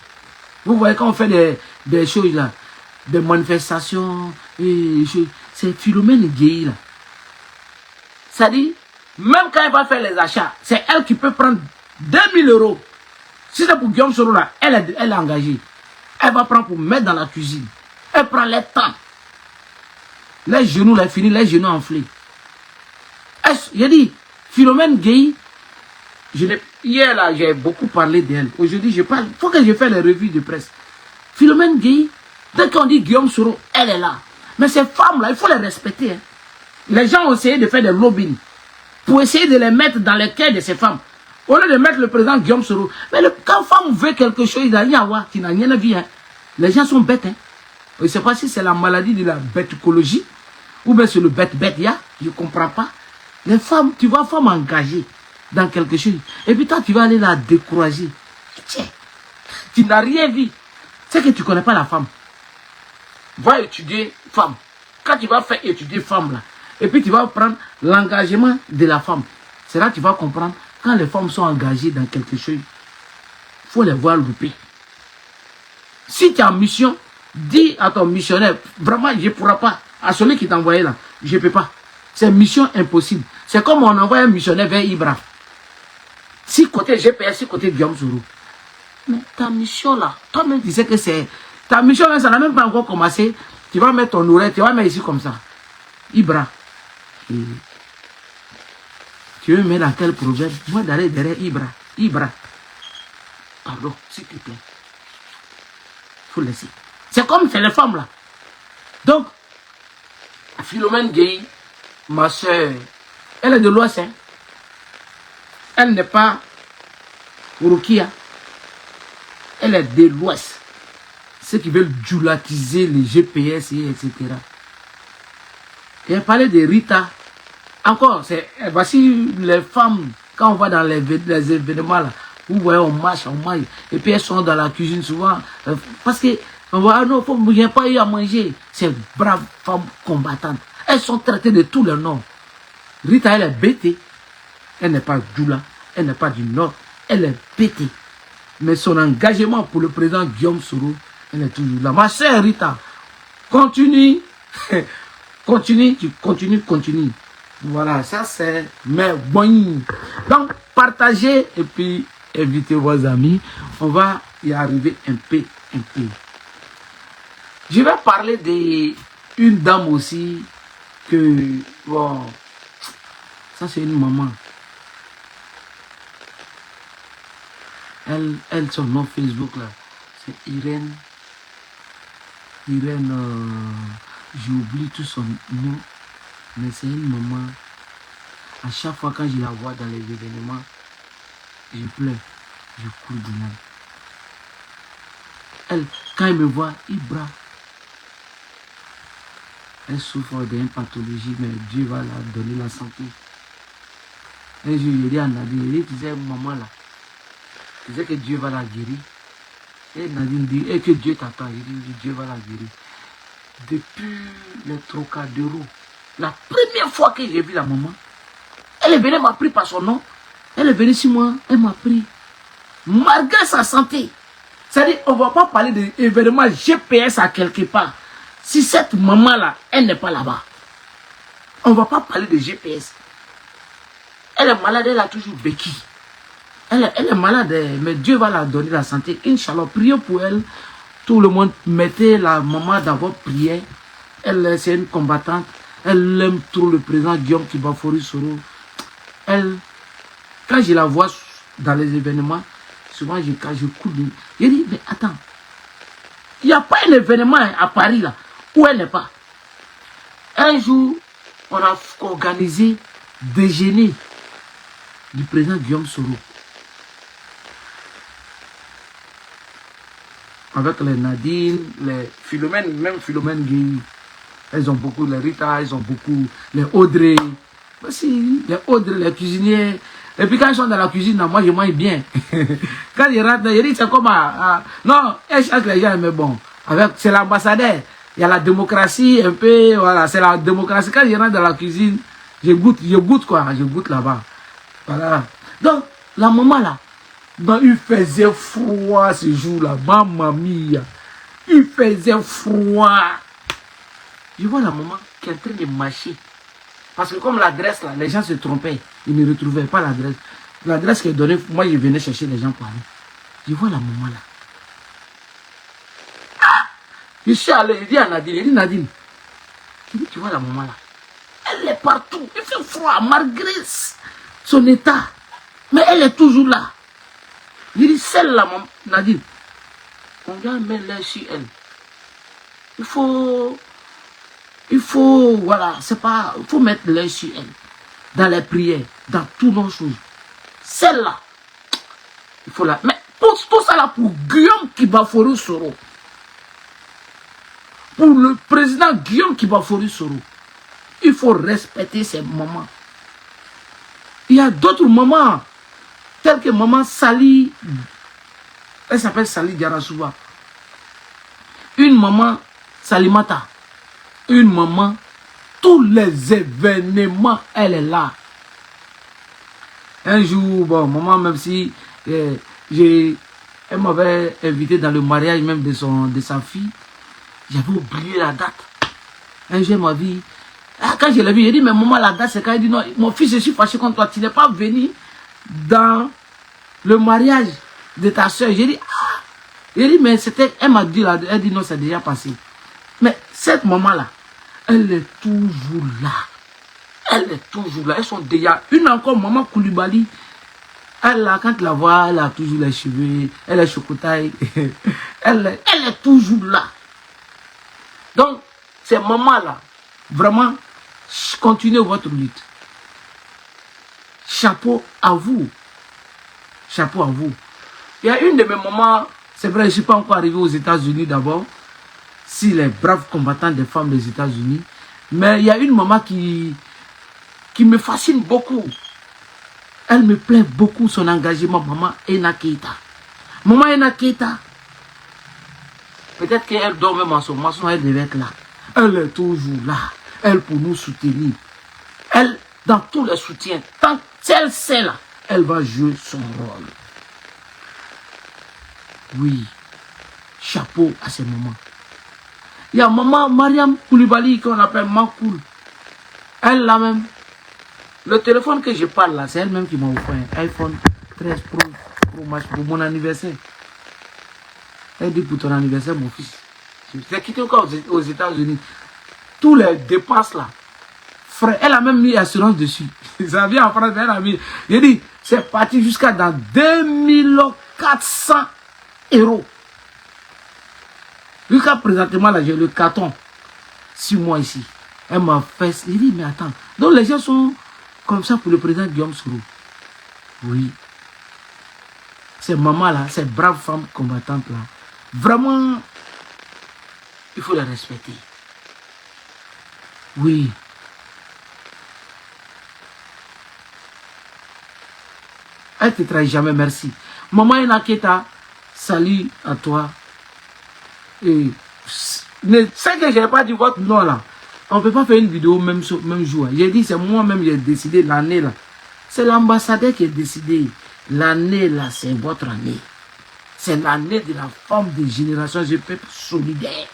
Speaker 1: Vous voyez quand on fait des choses là, des manifestations, c'est Philomène Guéhi là. Ça dit, même quand elle va faire les achats, c'est elle qui peut prendre 2000 €. Si c'est pour Guillaume Soro là, elle est engagée. Elle va prendre pour mettre dans la cuisine. Elle prend les temps. Les genoux, là, fini, les genoux enflés. J'ai dit, Philomène Guéhi, hier là, j'ai beaucoup parlé d'elle. Aujourd'hui, je parle. Il faut que je fasse les revues de presse. Philomène Guéhi, dès qu'on dit Guillaume Soro, elle est là. Mais ces femmes-là, il faut les respecter. Hein. Les gens ont essayé de faire des lobbying pour essayer de les mettre dans les cœurs de ces femmes. Au lieu de mettre le président Guillaume Soro. Mais quand femme veut quelque chose, il n'y a rien à voir, qui n'a rien à voir. Hein. Les gens sont bêtes. Hein. Je ne sais pas si c'est la maladie de la bêticologie ou bien c'est le bête-bête. Je ne comprends pas. Les femmes, tu vois, femmes engagées dans quelque chose. Et puis toi, tu vas aller la décourager. Tiens, tu n'as rien vu. C'est que tu ne connais pas la femme. Va étudier femme. Quand tu vas faire étudier femme là, et puis tu vas prendre l'engagement de la femme. C'est là que tu vas comprendre, quand les femmes sont engagées dans quelque chose, il faut les voir louper. Si tu es en mission, dis à ton missionnaire, vraiment je ne pourrai pas, à celui qui t'a envoyé là, je ne peux pas. C'est mission impossible. C'est comme on envoie un missionnaire vers Ibra. Si côté GPS, si côté Guillaume Soro. Mais ta mission là, toi-même tu sais que c'est... Ta mission là, ça n'a même pas encore commencé. Tu vas mettre ton oreille, tu vas mettre ici comme ça. Ibra. Et tu veux me mettre dans quel proverbe? Moi d'aller derrière Ibra. Ibra. Pardon, s'il te plaît. Faut laisser. C'est comme c'est les femmes là. Donc, Philomène Guéhi, ma soeur, elle est de l'Ouest. Hein. Elle n'est pas Urukia. Elle est de l'Ouest. Ceux qui veulent djulatiser les GPS, etc. Et elle parlait de Rita. Encore, voici les femmes, quand on va dans les événements là, vous voyez, on marche, et puis elles sont dans la cuisine souvent, parce que, on voit, ah non, il n'y a pas eu à manger. Ces braves femmes combattantes. Elles sont traitées de tous les noms. Rita, elle est bêtée. Elle n'est pas Djoula, elle n'est pas du Nord, elle est bêtée. Mais son engagement pour le président Guillaume Soro, elle est toujours là. Ma chère Rita, continue, continue. Voilà, ça c'est mes bons. Donc, partagez et puis invitez vos amis. On va y arriver un peu. Je vais parler d'une dame aussi que, bon, ça c'est une maman. Elle, son nom Facebook là, c'est Irène, j'oublie tout son nom, mais c'est une maman. À chaque fois quand je la vois dans les événements, je pleure, je cours de larmes. Elle, quand elle me voit, Ibra, elle souffre d'une pathologie, mais Dieu va la donner la santé. Un jour, je dis à Nadine, tu sais, maman là, tu sais que Dieu va la guérir. Et Nadine dit, et que Dieu t'attend. Il dit, Dieu va la guérir. Depuis les Trocadéro, la première fois que j'ai vu la maman, elle est venue, m'a pris par son nom. Elle est venue sur moi, elle m'a pris. Malgré sa santé. C'est-à-dire, on ne va pas parler d'événements GPS à quelque part. Si cette maman-là, elle n'est pas là-bas, on ne va pas parler de GPS. Elle est malade, elle a toujours vécu. Elle est malade, mais Dieu va la donner la santé. Inch'Allah, priez pour elle. Tout le monde, mettez la maman d'abord prière. Elle, c'est une combattante. Elle aime trop le président Guillaume Kibafori Soro. Elle, quand je la vois dans les événements, souvent je coule. Je dis, mais attends, il n'y a pas un événement à Paris là, où elle n'est pas. Un jour, on a organisé déjeuner du président Guillaume Soro. Avec les Nadine, les Philomène, même Philomène Gueye. Elles ont beaucoup, les Rita, elles ont beaucoup, les Audrey. Aussi, les Audrey, les cuisiniers. Et puis quand ils sont dans la cuisine, moi je mange bien. Quand ils rentrent, ils disent c'est comme non, elles chassent les gens, mais bon. C'est l'ambassadeur. Il y a la démocratie un peu, voilà, c'est la démocratie. Quand ils rentrent dans la cuisine, je goûte quoi, je goûte là-bas. Voilà. Donc, la maman là, ben, il faisait froid ce jour-là, maman mia. Il faisait froid. Je vois la maman qui est en train de marcher. Parce que comme l'adresse là, les gens se trompaient. Ils ne retrouvaient pas l'adresse. L'adresse qui est donnée, moi je venais chercher les gens pour aller. Je vois la maman là. Ah! Je suis allé, je dis à Nadine, Nadine, je dis, tu vois la maman là. Elle est partout. Il fait froid malgré son état. Mais elle est toujours là. Je dis, celle-là, Nadine, on doit mettre l'air sur elle. Il faut, voilà, c'est pas, il faut mettre l'air sur elle. Dans les prières, dans toutes nos choses. Celle-là, il faut la... Mais tout ça là pour Guillaume Kibafori Soro. Pour le président Guillaume Kibafori Soro. Il faut respecter ces mamans. Il y a d'autres mamans, telles que maman Sali, elle s'appelle Sali Diarasouba. Une maman Salimata. Une maman, tous les événements, elle est là. Un jour, bon, maman, même si elle m'avait invité dans le mariage même de sa fille, j'avais oublié la date. Un jour, elle m'a dit, quand je l'ai vu, j'ai dit, mais maman, la date, c'est quand elle dit, non, mon fils, je suis fâché contre toi, tu n'es pas venu dans le mariage de ta soeur. J'ai dit, ah, j'ai dit, mais c'était, elle m'a dit, elle dit, non, c'est déjà passé. Mais cette maman-là, elle est toujours là. Elle est toujours là. Elles sont déjà. Une encore, maman Koulibaly. Elle là, quand tu la vois, elle a toujours les cheveux. Elle est chocotaille. Elle est toujours là. Donc, ces mamans-là, vraiment, continuez votre lutte. Chapeau à vous. Chapeau à vous. Il y a une de mes mamans, c'est vrai, je ne suis pas encore arrivé aux États-Unis d'abord. Si les braves combattants des femmes des États-Unis. Mais il y a une maman qui me fascine beaucoup. Elle me plaît beaucoup son engagement, maman Ena Keita. Maman Ena Keita, peut-être qu'elle dort même en son maçon, elle devait être là. Elle est toujours là. Elle pour nous soutenir. Elle, dans tous les soutiens, tant qu'elle sait là, elle va jouer son rôle. Oui, chapeau à ces mamans. Il y a maman Mariam Koulibaly qu'on appelle Makoul. Elle là même. Le téléphone que je parle là, c'est elle-même qui m'a offert un iPhone 13 Pro Max pour mon anniversaire. Elle dit pour ton anniversaire, mon fils. J'ai quitté encore aux États-Unis. Tous les dépenses là. Frère, elle a même mis assurance dessus. Ça vient en France, elle a mis. J'ai dit, c'est parti jusqu'à dans 2400 €. Jusqu'à présentement, là, j'ai le carton. 6 mois ici. Elle m'a fait. J'ai dit, mais attends. Donc les gens sont comme ça pour le président Guillaume Soro. Oui. Ces mamans-là, ces braves femmes combattantes-là, vraiment, il faut les respecter. Oui. Elle ne te trahit jamais, merci. Maman Ena Keita, salut à toi. Et c'est que je n'ai pas dit votre nom là. On ne peut pas faire une vidéo même jour. J'ai dit, c'est moi-même qui ai décidé l'année là. C'est l'ambassadeur qui a décidé. L'année là, c'est votre année. C'est l'année de la femme de génération du peuple solidaire.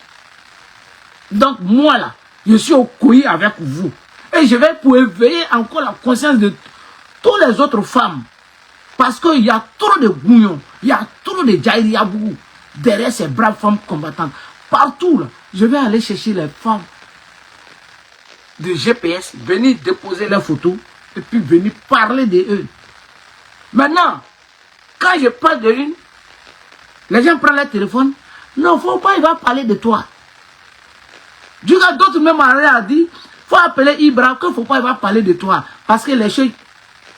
Speaker 1: Donc moi là, je suis au couille avec vous. Et je vais pour éveiller encore la conscience de toutes les autres femmes. Parce qu'il y a trop de bouillons, il y a trop de Djaïriabou derrière ces braves femmes combattantes. Partout là, je vais aller chercher les femmes de GPS, venir déposer leurs photos et puis venir parler d'eux. Maintenant, quand je parle de une, les gens prennent leur téléphone. Non, faut pas, il va parler de toi. Du coup, d'autres même a dit, faut appeler Ibra, qu'il ne faut pas, il va parler de toi. Parce que les choses,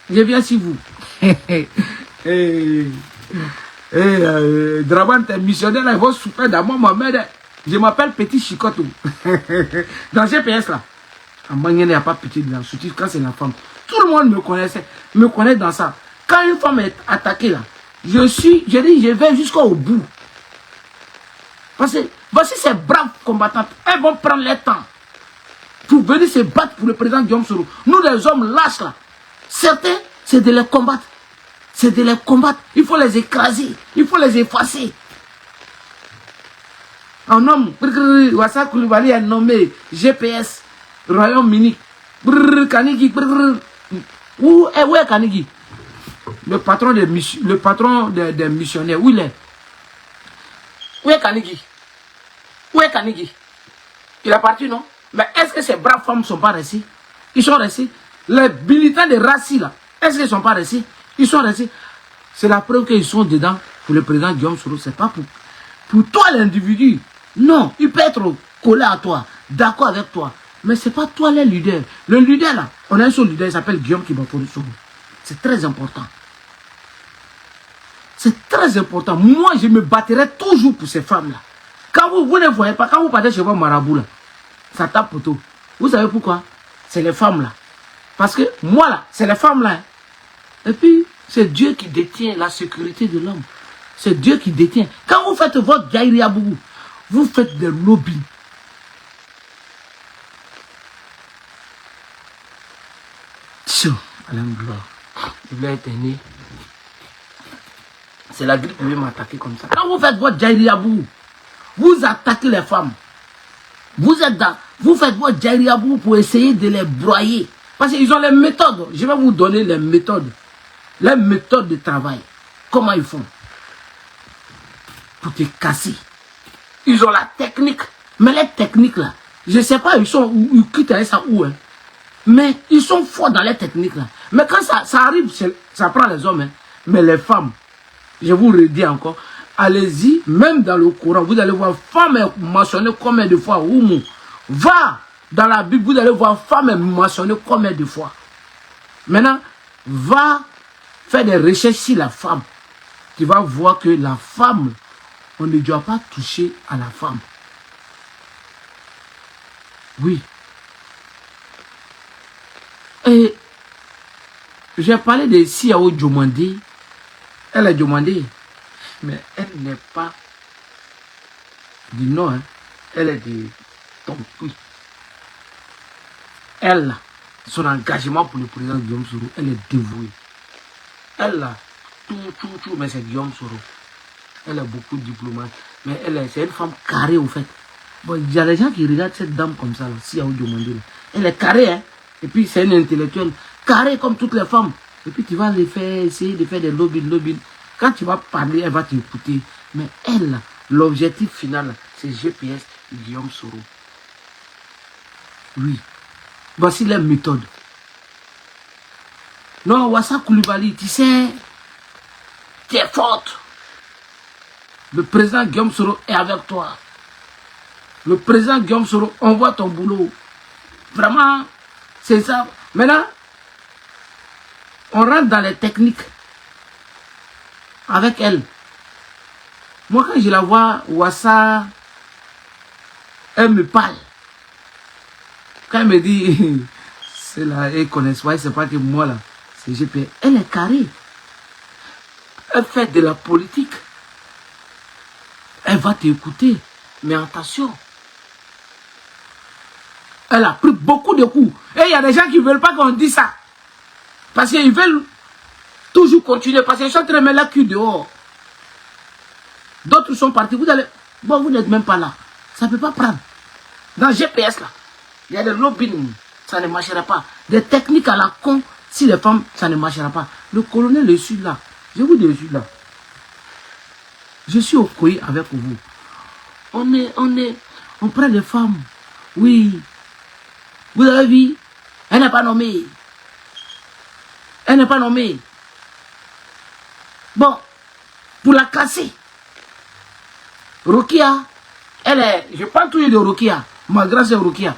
Speaker 1: je viens sur vous. Draban, t'es missionnaire, il va souper d'abord ma mère. Je m'appelle Petit Chicotou. Dans GPS là. En Mangé, il n'y a pas petit dedans, surtout quand c'est la femme. Tout le monde me connaît dans ça. Quand une femme est attaquée là, je vais jusqu'au bout. Parce que voici ces braves combattantes, elles vont prendre leur temps pour venir se battre pour le président Guillaume Soro. Nous les hommes lâches là, certains, c'est de les combattre. C'est de les combattre. Il faut les écraser, il faut les effacer. Un homme, Wassa Koulibaly est nommé GPS, Royaume-Uni. Kanigi, où est Kanigi? Le patron des missionnaires, où il est? Où est Kanigi? Où est Kanigi? Il est parti, non? Mais est-ce que ces braves femmes ne sont pas restés? Ils sont restés. Les militants de Rassi, là, est-ce qu'ils ne sont pas restés? Ils sont restés. C'est la preuve qu'ils sont dedans pour le président Guillaume Soro. Ce n'est pas pour toi, l'individu. Non, il peut être collé à toi, d'accord avec toi. Mais ce n'est pas toi le leader. Le leader, là, on a un seul leader, il s'appelle Guillaume Kibafori Soro. C'est très important. C'est très important. Moi, je me battrai toujours pour ces femmes-là. Quand vous ne voyez pas, quand vous partez chez vos marabouts, là, ça tape pour tout. Vous savez pourquoi? C'est les femmes-là. Parce que moi, là, c'est les femmes-là. Et puis, c'est Dieu qui détient la sécurité de l'homme. C'est Dieu qui détient. Quand vous faites votre Djaïriabou, vous faites des lobbies. Il voulait être né. C'est la grippe qui veut m'attaquer comme ça. Quand vous faites votre Djaïriabou, vous attaquez les femmes. Vous faites votre Djaïriabou pour essayer de les broyer. Parce qu'ils ont les méthodes. Je vais vous donner les méthodes. Les méthodes de travail. Comment ils font pour te casser. Ils ont la technique. Mais les techniques là, je ne sais pas, ils quittent ça où. Hein. Mais ils sont forts dans les techniques là. Mais quand ça arrive, ça prend les hommes. Hein. Mais les femmes, je vous le dis encore, allez-y, même dans le Coran, vous allez voir femme est mentionnée combien de fois. Va dans la Bible, vous allez voir femme est mentionnée combien de fois. Maintenant, va faire des recherches sur la femme. Tu vas voir que la femme, on ne doit pas toucher à la femme. Oui. Et j'ai parlé de Siao Djomandé. Elle est Djomandé. Mais elle n'est pas du Nord. Hein. Elle est de Tonkui. Elle, son engagement pour le président Guillaume Soro, elle est dévouée. Elle a tout, mais c'est Guillaume Soro. Elle a beaucoup de diplômes. Mais c'est une femme carrée au fait. Bon, il y a des gens qui regardent cette dame comme ça, là, Siao Djomandé. Elle est carrée, hein. Et puis c'est une intellectuelle carrée comme toutes les femmes. Et puis tu vas les faire, essayer de faire des lobbies. Quand tu vas parler, elle va t'écouter. Mais elle, l'objectif final, c'est GPS Guillaume Soro. Oui. Voici les méthodes. Non, Wassa Koulibaly, tu sais, tu es forte. Le président Guillaume Soro est avec toi. Le président Guillaume Soro envoie ton boulot. Vraiment, c'est ça. Maintenant, on rentre dans les techniques avec elle. Moi, quand je la vois, Wassa, elle me parle. Quand elle me dit, c'est là, elle connaît pas, c'est pas que moi là, c'est GP. Elle est carrée. Elle fait de la politique. Elle va t'écouter. Mais attention. Elle a pris beaucoup de coups. Et il y a des gens qui ne veulent pas qu'on dise ça. Parce qu'ils veulent toujours continuer. Parce qu'ils sont en train de mettre la queue dehors. D'autres sont partis. Vous allez... Bon, vous n'êtes même pas là. Ça ne peut pas prendre. Dans GPS, là, il y a des lobbying. Ça ne marchera pas. Des techniques à la con. Si les femmes, ça ne marchera pas. Le colonel, je suis là. Je vous dis, je suis là. Je suis au courrier avec vous. On prend les femmes. Oui. Vous avez vu? Elle n'est pas nommée. Elle n'est pas nommée. Bon, pour la casser. Rokia, elle est... Je parle toujours de Rokia. Ma grâce est Rokia.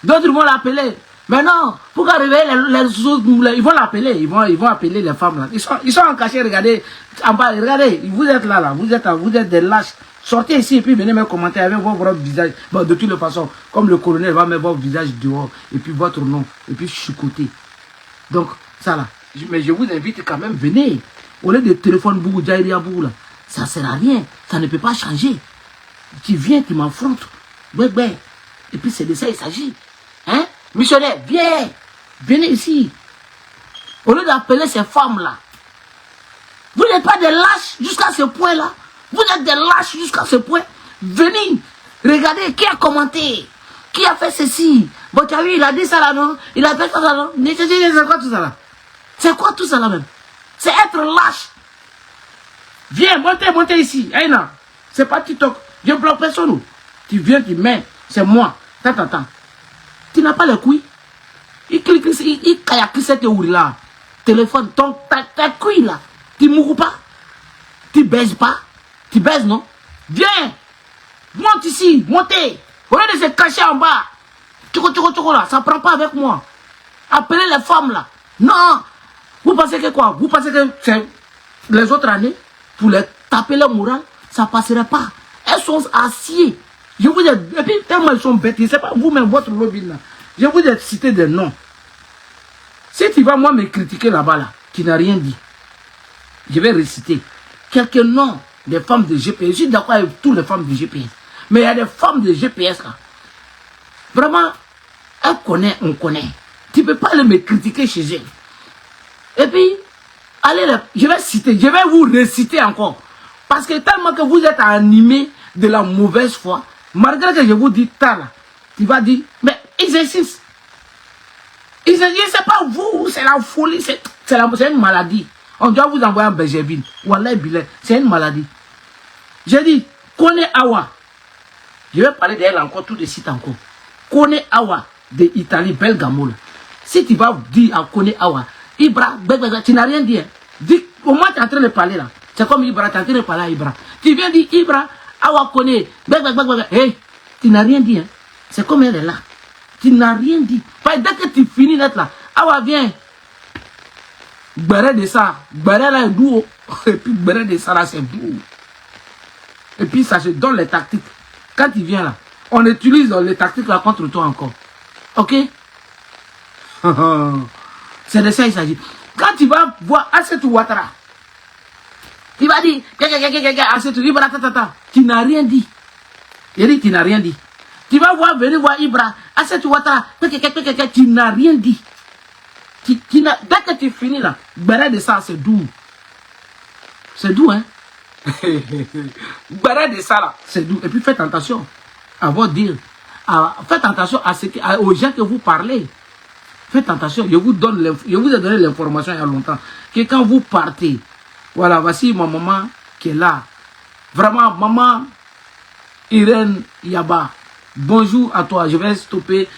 Speaker 1: D'autres vont l'appeler. Mais non, pour réveiller les autres, ils vont l'appeler. Ils vont appeler les femmes là. Ils sont en cachet, regardez. En bas, regardez, vous êtes là. Vous êtes des lâches. Sortez ici et puis venez me commenter avec votre visage. Bon, de toutes les façons, comme le colonel va mettre votre visage dehors, et puis votre nom, et puis chucoter. Donc, ça là. Mais je vous invite quand même, venez. Au lieu de téléphone bougou, jaïria bougou là, ça ne sert à rien. Ça ne peut pas changer. Tu viens, tu m'affrontes. Ouais. Et puis c'est de ça il s'agit. Hein? Missionnaire, viens. Venez ici. Au lieu d'appeler ces femmes là. Vous n'êtes pas des lâches jusqu'à ce point là. Vous êtes des lâches jusqu'à ce point. Venez, regardez qui a commenté, qui a fait ceci. Bon, tu as vu, il a dit ça là, non? Il a fait ça là, non? C'est quoi tout ça là? C'est quoi tout ça là même? C'est être lâche. Viens, montez ici. Aïna, c'est pas TikTok. Je ne bloque personne. Tu viens, tu mets. C'est moi. Attends. Tu n'as pas les couilles. Il clique, il kayak cette ouri là. Téléphone, ta couille là. Tu ne mourras pas. Tu baises pas. Tu baises, non? Viens! Monte ici, montez! Au lieu de se cacher en bas, tchoko là, ça ne prend pas avec moi. Appelez les femmes là. Non! Vous pensez que quoi? Vous pensez que c'est les autres années, pour les taper le moral, ça ne passerait pas. Elles sont aciées. Je vous ai... Et puis, tellement elles sont bêtes, c'est pas vous-même, votre lobby là. Je vous ai cité des noms. Si tu vas moi me critiquer là-bas là, qui n'a rien dit, je vais réciter quelques noms des femmes de GPS. Je suis d'accord avec toutes les femmes de GPS. Mais il y a des femmes de GPS là. Vraiment, elles connaissent, on connaît. Tu ne peux pas me critiquer chez elles. Et puis, allez, je vais citer, je vais vous réciter encore. Parce que tellement que vous êtes animés de la mauvaise foi, malgré que je vous dis ça là, tu vas dire, mais ils existent. C'est pas vous, c'est la folie, c'est une maladie. On doit vous envoyer un Benjamin. Wallah billet, c'est une maladie. J'ai dit, Kone Awa. Je vais parler d'elle encore tout de suite encore. Kone Awa de Italie, Belgamo. Si tu vas dire à Kone Awa, Ibra, tu n'as rien dit. Hein. Dis, au moins tu es en train de parler là. C'est comme Ibra, tu es en train de parler à Ibra. Tu viens dire Ibra, Awa Kone, hey, tu n'as rien dit. Hein. C'est comme elle est là. Tu n'as rien dit. Dès que tu finis d'être là, Awa viens. Gbere de ça, Gbere là est doux. Et puis Gbere de ça là c'est doux. Et puis ça se donne les tactiques. Quand il vient là, on utilise les tactiques là contre toi encore. Ok? C'est de ça il s'agit. Quand tu vas voir Assetou Ouattara, il va dire, Assetou, tu n'as rien dit. Il dit, tu n'as rien dit. Tu vas venir voir Ibra, Assetou Ouattara, tu n'as rien dit. Dès que tu finis là, Gbere de ça c'est doux. C'est doux, hein? Gbere de ça là, c'est doux. Et puis faites attention à votre dire. Faites attention aux gens que vous parlez. Faites attention, je vous ai donné l'information il y a longtemps. Que quand vous partez, voilà, voici ma maman qui est là. Vraiment, maman Irène Yaba. Bonjour à toi. Je vais stopper.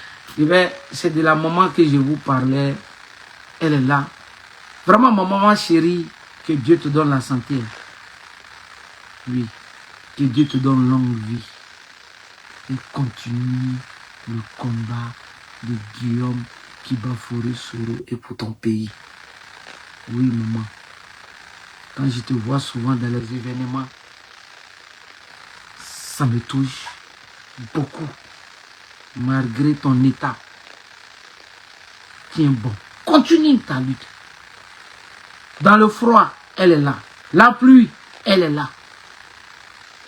Speaker 1: C'est de la maman que je vous parlais. Elle est là. Vraiment, ma maman chérie, que Dieu te donne la santé. Oui. Que Dieu te donne longue vie. Et continue le combat de Guillaume qui bat Forêt Soro et pour ton pays. Oui, maman. Quand je te vois souvent dans les événements, ça me touche beaucoup. Malgré ton état. Tiens bon. Continue ta lutte. Dans le froid, elle est là. La pluie, elle est là.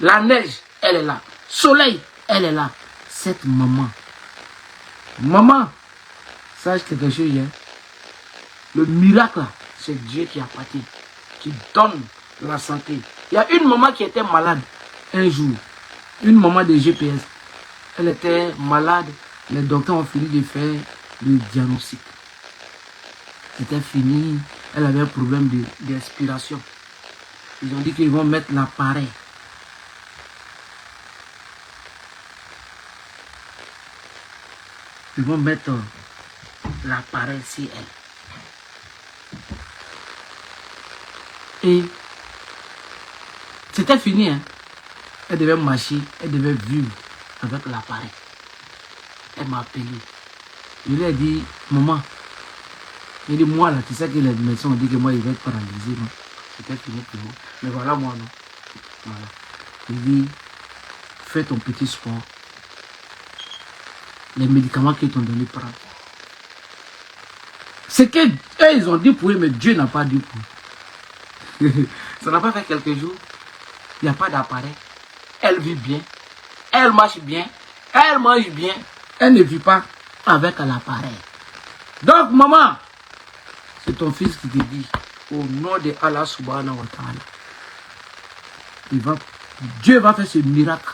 Speaker 1: La neige, elle est là. Soleil, elle est là. Cette maman. Maman, sache quelque chose, hein. Le miracle, c'est Dieu qui a parti, qui donne la santé. Il y a une maman qui était malade un jour. Une maman de GPS. Elle était malade. Les docteurs ont fini de faire le diagnostic. C'était fini. Elle avait un problème d'inspiration. Ils ont dit qu'ils vont mettre l'appareil. Ils vont mettre l'appareil sur elle. Et c'était fini. Hein. Elle devait marcher, elle devait vivre avec l'appareil. Elle m'a appelé. Je lui ai dit, maman, il dit, moi là, tu sais que les médecins ont dit que moi, il va être paralysé. C'était fini pour moi. Mais voilà, moi, non. Voilà. Il dit, fais ton petit sport. Les médicaments qu'ils t'ont donné, prends. C'est que eux, ils ont dit pour eux, mais Dieu n'a pas dit pour eux. Ça n'a pas fait quelques jours. Il n'y a pas d'appareil. Elle vit bien. Elle marche bien. Elle mange bien. Elle ne vit pas avec l'appareil. Donc, maman, c'est ton fils qui te dit, au nom de Allah subhanahu wa ta'ala, Dieu va faire ce miracle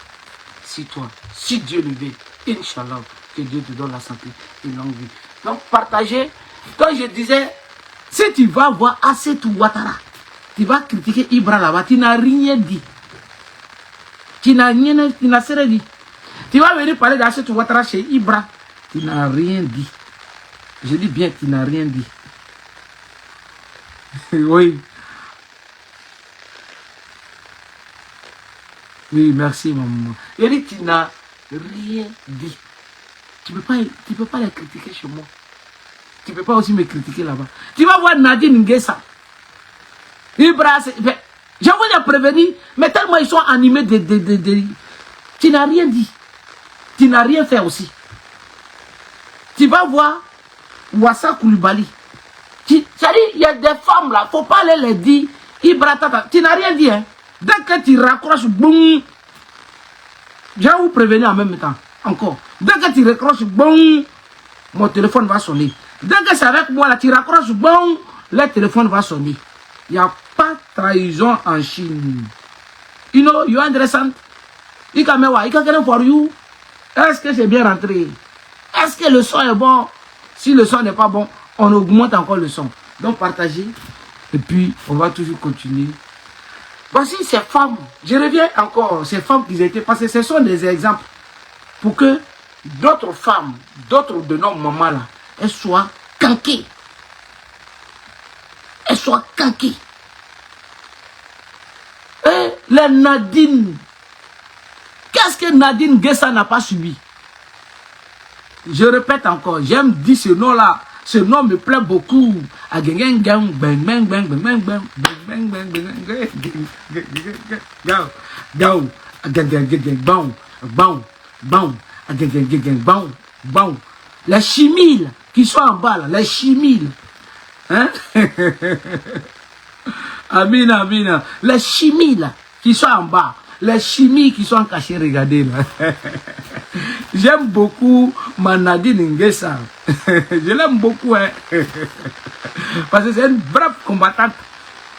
Speaker 1: si toi, si Dieu le veut, Inch'Allah, que Dieu te donne la santé et longue vie. Donc, partagez. Quand je disais, si tu vas voir Assetou Ouattara, tu vas critiquer Ibra là-bas, tu n'as rien dit. Tu n'as rien dit. Tu vas venir parler d'Assetou Ouattara chez Ibra, tu n'as rien dit. Je dis bien, tu n'as rien dit. Oui. Oui, merci maman. Je dis, tu n'as rien dit. Tu ne peux pas les critiquer chez moi. Tu ne peux pas aussi me critiquer là-bas. Tu vas voir Nadine Nguessa. Ibra, je vous ai prévenu, mais tellement ils sont animés de... Tu n'as rien dit. Tu n'as rien fait aussi. Tu vas voir Wassa Koulibaly. C'est-à-dire, il y a des femmes là, il ne faut pas aller les dire. Ibra, tata, tu n'as rien dit. Hein. Dès que tu raccroches, boum. Je vais vous prévenir en même temps. Encore. Dès que tu raccroches, boum, mon téléphone va sonner. Dès que c'est avec moi, là, tu raccroches, bon, le téléphone va sonner. Il n'y a pas de trahison en Chine. You know, you understand? For you. Est-ce que c'est bien rentré? Est-ce que le son est bon? Si le son n'est pas bon, on augmente encore le son. Donc, partagez. Et puis, on va toujours continuer. Voici ces femmes. Je reviens encore. Ces femmes qui étaient passées, ce sont des exemples. Pour que d'autres femmes, d'autres de nos mamans là, elles soient canquées. Elles soient canquées. Et les Nadine. Qu'est-ce que Nadine Nguessa n'a pas subi? Je répète encore, j'aime dire ce nom-là. Ce nom me plaît beaucoup. Les chimiles qui sont en bas là, les chimiles. Hein? Amina, amina. Les chimiles qui sont en bas. Les chimies qui sont cachées, regardez là. J'aime beaucoup ma Nadine Nguessa. Je l'aime beaucoup. Hein. Parce que c'est une brave combattante.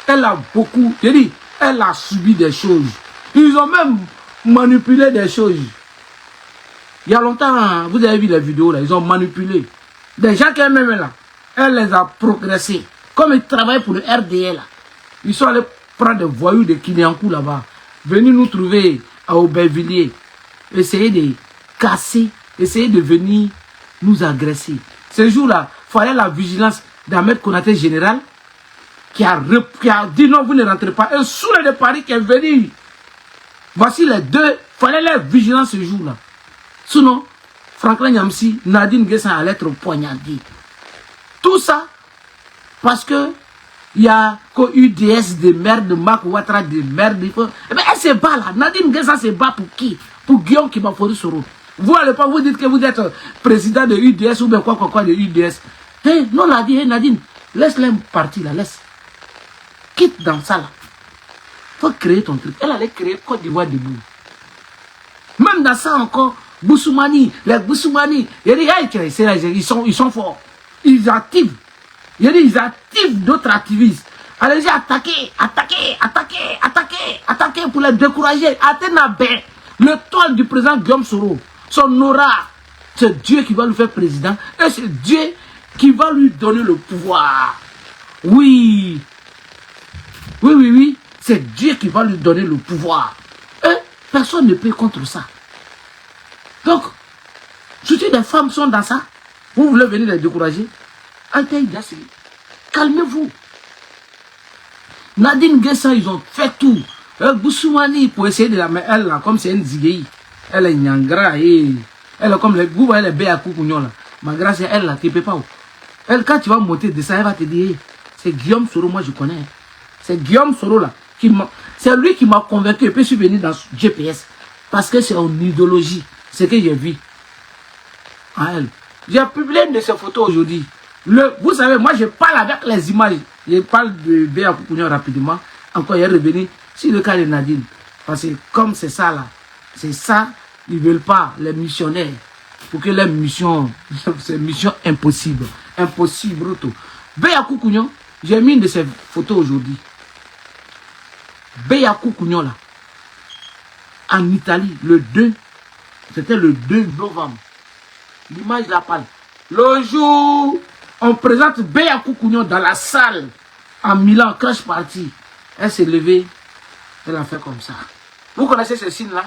Speaker 1: Elle a beaucoup, je dis, elle a subi des choses. Ils ont même manipulé des choses. Il y a longtemps, vous avez vu les vidéos là, ils ont manipulé. Des gens qui même là, elle les a progressés. Comme ils travaillent pour le RDL là. Ils sont allés prendre des voyous de Kiliankou là-bas. Venir nous trouver à Aubervilliers. Essayer de casser, essayer de venir nous agresser. Ce jour-là, il fallait la vigilance d'Ahmed Konaté général qui a dit non, vous ne rentrez pas. Et Soule de Paris qui est venu. Voici les deux. Il fallait la vigilance ce jour-là. Sinon, Franklin Nyamsi, Nadine Nguessa allait être poignardé. Tout ça parce que il y a UDS de merde, Marc Ouattara de merde. Mais elle se bat là. Nadine Nguessa se bat pour qui? Pour Guillaume qui m'a fourni Soro. Vous n'allez pas vous dire que vous êtes président de UDS ou bien quoi de UDS. Hey, non, Nadine, Nadine, laisse-les partir là, laisse. Quitte dans ça là. faut créer ton truc. Elle allait créer Côte d'Ivoire debout. Même dans ça encore, Boussoumani, les Boussoumani, il dit, hey, ils sont forts. Ils activent. Il dit, ils activent d'autres activistes. Allez-y, attaquer pour les décourager. Athénabé, le toile du président Guillaume Soro, son aura, c'est Dieu qui va lui faire président et c'est Dieu qui va lui donner le pouvoir. Oui, c'est Dieu qui va lui donner le pouvoir. Et personne ne peut contre ça. Donc, si les femmes sont dans ça, vous voulez venir les décourager, calmez-vous. Nadine Guessan, ils ont fait tout. Boussoumani, pour essayer de la mettre, elle là, comme c'est une zigueille. Elle est nyangra et elle est comme les vous voyez les béakou kougnon là. Ma grâce, elle là, tu peux pas. Elle, quand tu vas monter de ça, elle va te dire, hey, c'est Guillaume Soro, moi je connais. C'est Guillaume Soro là. C'est lui qui m'a convaincu et puis je suis venu dans GPS. Parce que c'est une idéologie. C'est que j'ai vu. À elle. J'ai publié une de ces photos aujourd'hui. Vous savez, moi je parle avec les images. Je parle de Béa Koukouignon rapidement. Encore, il est revenu sur le cas de Nadine. Parce que comme c'est ça là, c'est ça, ils ne veulent pas, les missionnaires. Pour que les missions, c'est une mission impossible. Impossible, bruto. Béa Koukouignon, j'ai mis une de ces photos aujourd'hui. Béa Koukouignon là, en Italie, le 2, c'était le 2 novembre. L'image la parle. Le jour, on présente Béa Koukouignon dans la salle à Milan, crash party. Elle s'est levée, elle a fait comme ça. Vous connaissez ce signe là?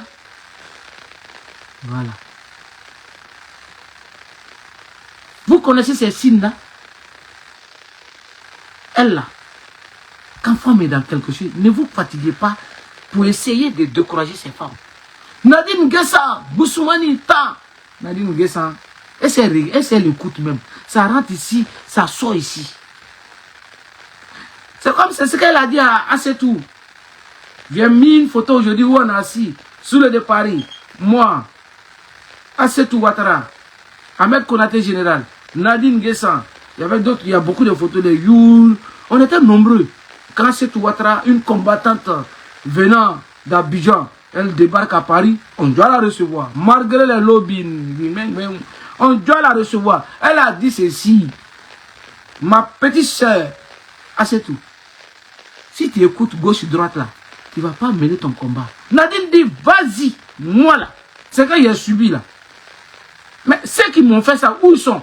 Speaker 1: Voilà. Vous connaissez ces signes là? Elle là, quand femme est dans quelque chose, ne vous fatiguez pas pour essayer de décourager ces femmes. Nadine Guessan, Boussoumani, tant. Nadine Guessan, elle écoute même. Ça rentre ici, ça sort ici. C'est comme c'est ce qu'elle a dit à Setou. J'ai mis une photo aujourd'hui où on est assis, sous le de Paris. Moi, Setou Ouattara, Ahmed Konaté général, Nadine Guessan. Il y avait d'autres, il y a beaucoup de photos de Youl. On était nombreux. Quand Setou Ouattara, une combattante venant d'Abidjan, elle débarque à Paris, on doit la recevoir. Malgré les lobbies, on doit la recevoir. Elle a dit ceci. Ma petite soeur, c'est tout. Si tu écoutes gauche-droite là, tu ne vas pas mener ton combat. Nadine dit, vas-y, moi là. C'est quand il a subi là. Mais ceux qui m'ont fait ça, où ils sont?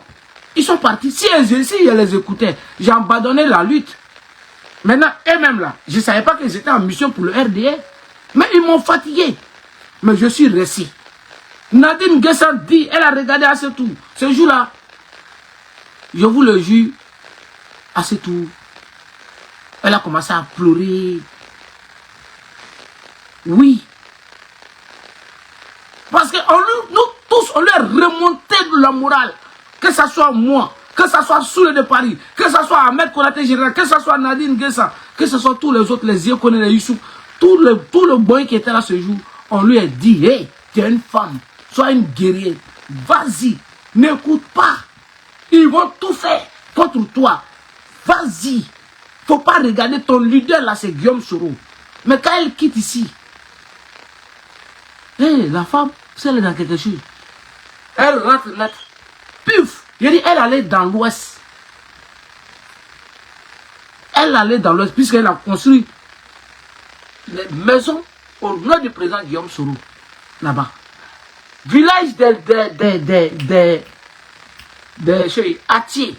Speaker 1: Ils sont partis. Si je les écoutais, j'ai abandonné la lutte. Maintenant, eux-mêmes là, je ne savais pas qu'ils étaient en mission pour le RDR. Mais ils m'ont fatigué. Mais je suis resté. Nadine Guessan dit, elle a regardé assez tout. Ce jour-là, je vous le jure, assez tout. Elle a commencé à pleurer. Oui. Parce que nous tous, on lui a remonté de la morale. Que ce soit moi, que ce soit Soule de Paris, que ce soit Ahmed Konaté Général, que ce soit Nadine Guessan, que ce soit tous les autres, les Yékone, les Youssouf, tout le boy qui était là ce jour, on lui a dit, hey, tu es une femme, sois une guerrière, vas-y, n'écoute pas. Ils vont tout faire contre toi. Vas-y. Faut pas regarder ton leader là, c'est Guillaume Soro. Mais quand elle quitte ici, hey, la femme, si elle est dans quelque chose, elle rentre là, puf, je dis, elle allait dans l'ouest. Elle allait dans l'ouest, puisqu'elle a construit les maisons au nom du président Guillaume Soro, là-bas. Village de Atier.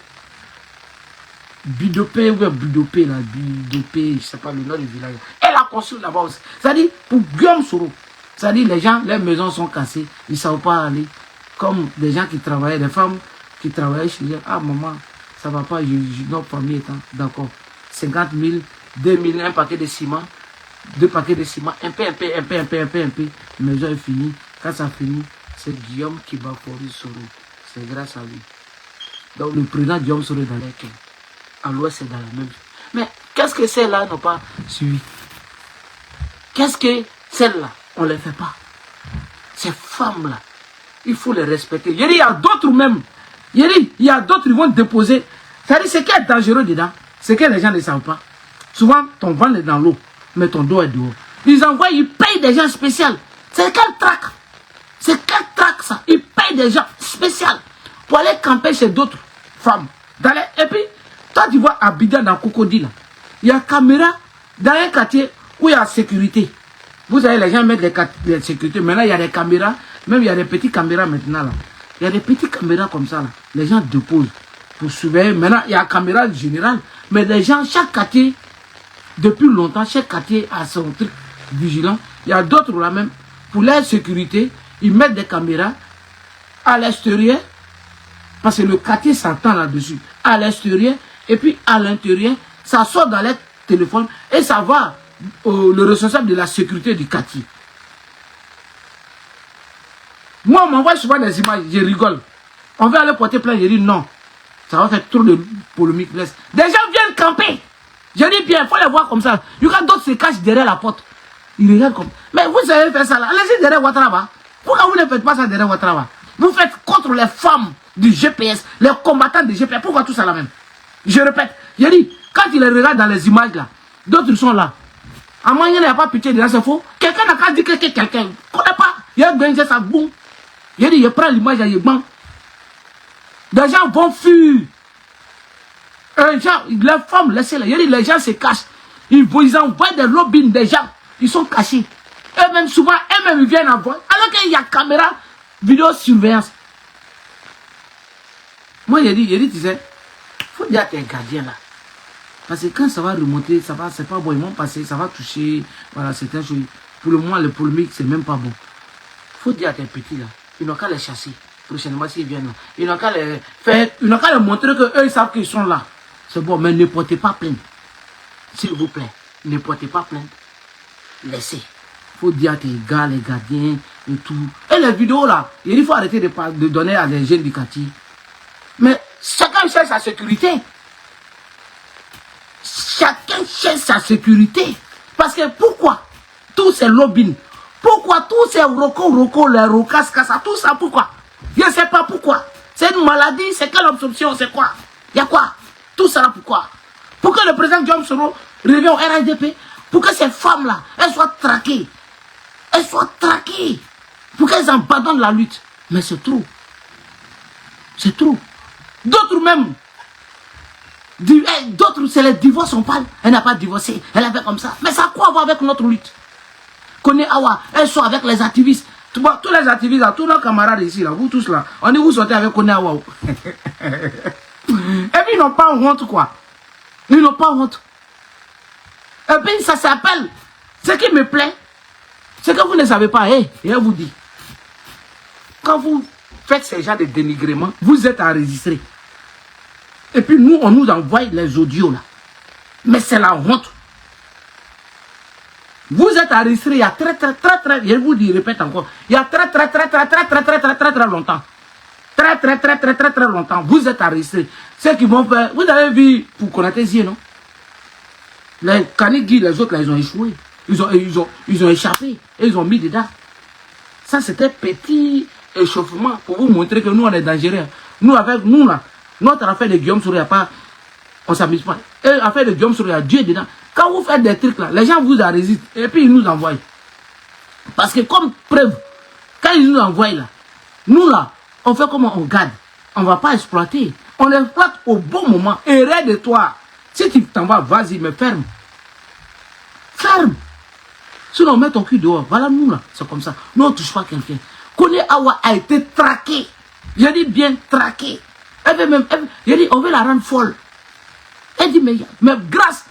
Speaker 1: Bidopé, ou Bidopé, là, Bidopé, je ne sais pas le nom du village. Elle a construit là-bas aussi. C'est-à-dire, pour Guillaume Soro, c'est-à-dire, les gens, les maisons sont cassées, ils ne savent pas aller. Comme des gens qui travaillaient, des femmes qui travaillaient chez eux. Ah, maman, ça ne va pas, notre famille est d'accord. 50 000, 2 000, un paquet de ciment, 2 paquets de ciment, un peu. La maison est finie. Quand ça finit, c'est Guillaume qui va Fori Soro. C'est grâce à lui. Donc, le président Guillaume Soro est dans les quais. À l'ouest, c'est dans la même. Mais qu'est-ce que celles-là n'ont pas suivi? Qu'est-ce que celles-là, on ne les fait pas? Ces femmes-là, il faut les respecter. Il y a d'autres même. Il y a d'autres qui vont déposer. C'est-à-dire, ce qui est dangereux dedans, c'est que les gens ne savent pas. Souvent, ton ventre est dans l'eau, mais ton dos est dehors. Ils envoient, ils payent des gens spéciaux. C'est quel trac? C'est quel trac ça? Ils payent des gens spéciaux pour aller camper chez d'autres femmes. Et puis, toi tu vois Abidjan dans Cocody là, il y a caméra dans un quartier où il y a sécurité. Vous savez, les gens mettent les sécurités. Maintenant, il y a des caméras. Même il y a des petites caméras maintenant là. Il y a des petites caméras comme ça là. Les gens déposent pour surveiller. Maintenant, il y a une caméra générale. Mais les gens, chaque quartier, depuis longtemps, chaque quartier a son truc vigilant. Il y a d'autres là même. Pour leur sécurité, ils mettent des caméras à l'extérieur. Parce que le quartier s'entend là-dessus. À l'extérieur. Et puis à l'intérieur, ça sort dans les téléphones. Et ça va le responsable de la sécurité du quartier. Moi, on m'envoie souvent des images, je rigole. On veut aller porter plainte, je dis non. Ça va faire trop de polémique. Des gens viennent camper. Je dis bien, il faut les voir comme ça. Il y a d'autres qui se cachent derrière la porte. Ils regardent comme... Mais vous savez faire ça là. Allez-y derrière Ouattara. Pourquoi vous ne faites pas ça derrière Ouattara? Vous faites contre les femmes du GPS, les combattants du GPS. Pourquoi tout ça là même? Je répète. Je dis, quand ils les regardent dans les images là, d'autres sont là. À moi, il n'y a pas pitié de là, c'est faux. Quelqu'un n'a qu'à dire que quelqu'un ne connaît pas. Il y a un gars, ça boum. Il dit, je prends l'image, il bon. Des gens vont fuir. Les femmes, laissez-les. Il dit, les gens se cachent. Ils envoient des lobbies des gens. Ils sont cachés. Eux-mêmes, souvent, eux-mêmes, ils viennent en voir. Alors qu'il y a caméra, vidéo-surveillance. Moi, il dit, tu sais, il faut dire à tes gardiens là. Parce que quand ça va remonter, ça va, c'est pas bon. Ils vont passer, ça va toucher. Voilà, c'est un chose. Pour le moment, le polémique, c'est même pas bon. Il faut dire à tes petits là. Ils n'ont qu'à les chasser. Prochainement, s'ils viennent là. Ils n'ont qu'à les faire. Ils n'ont qu'à les montrer qu'eux, ils savent qu'ils sont là. C'est bon, mais ne portez pas plainte. S'il vous plaît, ne portez pas plainte. Laissez. Il faut dire à tes gars, les gardiens et tout. Et les vidéos là, il faut arrêter de donner à des jeunes du quartier. Mais chacun cherche sa sécurité. Chacun cherche sa sécurité. Parce que pourquoi tous ces lobbies? Pourquoi tous ces rocos, les rocas, tout ça, pourquoi? Je ne sais pas pourquoi. C'est une maladie, c'est quelle obstruction, c'est quoi? Il y a quoi? Tout ça là, pourquoi? Pour que le président Guillaume Soro revienne au RHDP, pour que ces femmes-là, elles soient traquées. Elles soient traquées. Pour qu'elles abandonnent la lutte. Mais c'est trop. C'est trop. D'autres même, d'autres, c'est les divorces, on parle. Elle n'a pas divorcé, elle a fait comme ça. Mais ça a quoi à voir avec notre lutte? Kone Awa, elles sont avec les activistes. Tous les activistes, là, tous nos camarades ici, là, vous tous là, on dit vous sortez avec Kone Awa. Et puis ils n'ont pas honte, quoi. Ils n'ont pas honte. Et puis ça s'appelle, ce qui me plaît, c'est que vous ne savez pas, et je vous dis, quand vous faites ces genres de dénigrement, vous êtes enregistré. Et puis nous, on nous envoie les audios là. Mais c'est la honte. Vous êtes enregistré il y a très, je vous dis, répète encore, il y a très longtemps. Très longtemps. Vous êtes enregistré. Ceux qui vont faire, vous avez vu pour connaître Zier, non? Les Kanigui, les autres là, ils ont échoué. Ils ont échappé. Et ils ont mis dedans. Ça, c'était petit échauffement pour vous montrer que nous, on est dangereux. Nous, avec nous là, notre affaire de Guillaume Soro, il n'y a pas, on ne s'amuse pas. Et l'affaire de Guillaume Soro, il y a Dieu dedans. Quand vous faites des trucs là, les gens vous enregistrent et puis ils nous envoient. Parce que comme preuve, quand ils nous envoient là, nous là, on fait comment on garde. On ne va pas exploiter. On exploite au bon moment. Et de toi. Si tu t'en vas, vas-y, mais ferme. Ferme. Sinon, on met ton cul dehors. Voilà nous là, c'est comme ça. Nous, on ne touche pas quelqu'un. Kone Awa a été traqué. Je dis bien traqué. Je dis, on veut la rendre folle. Elle dit, mais grâce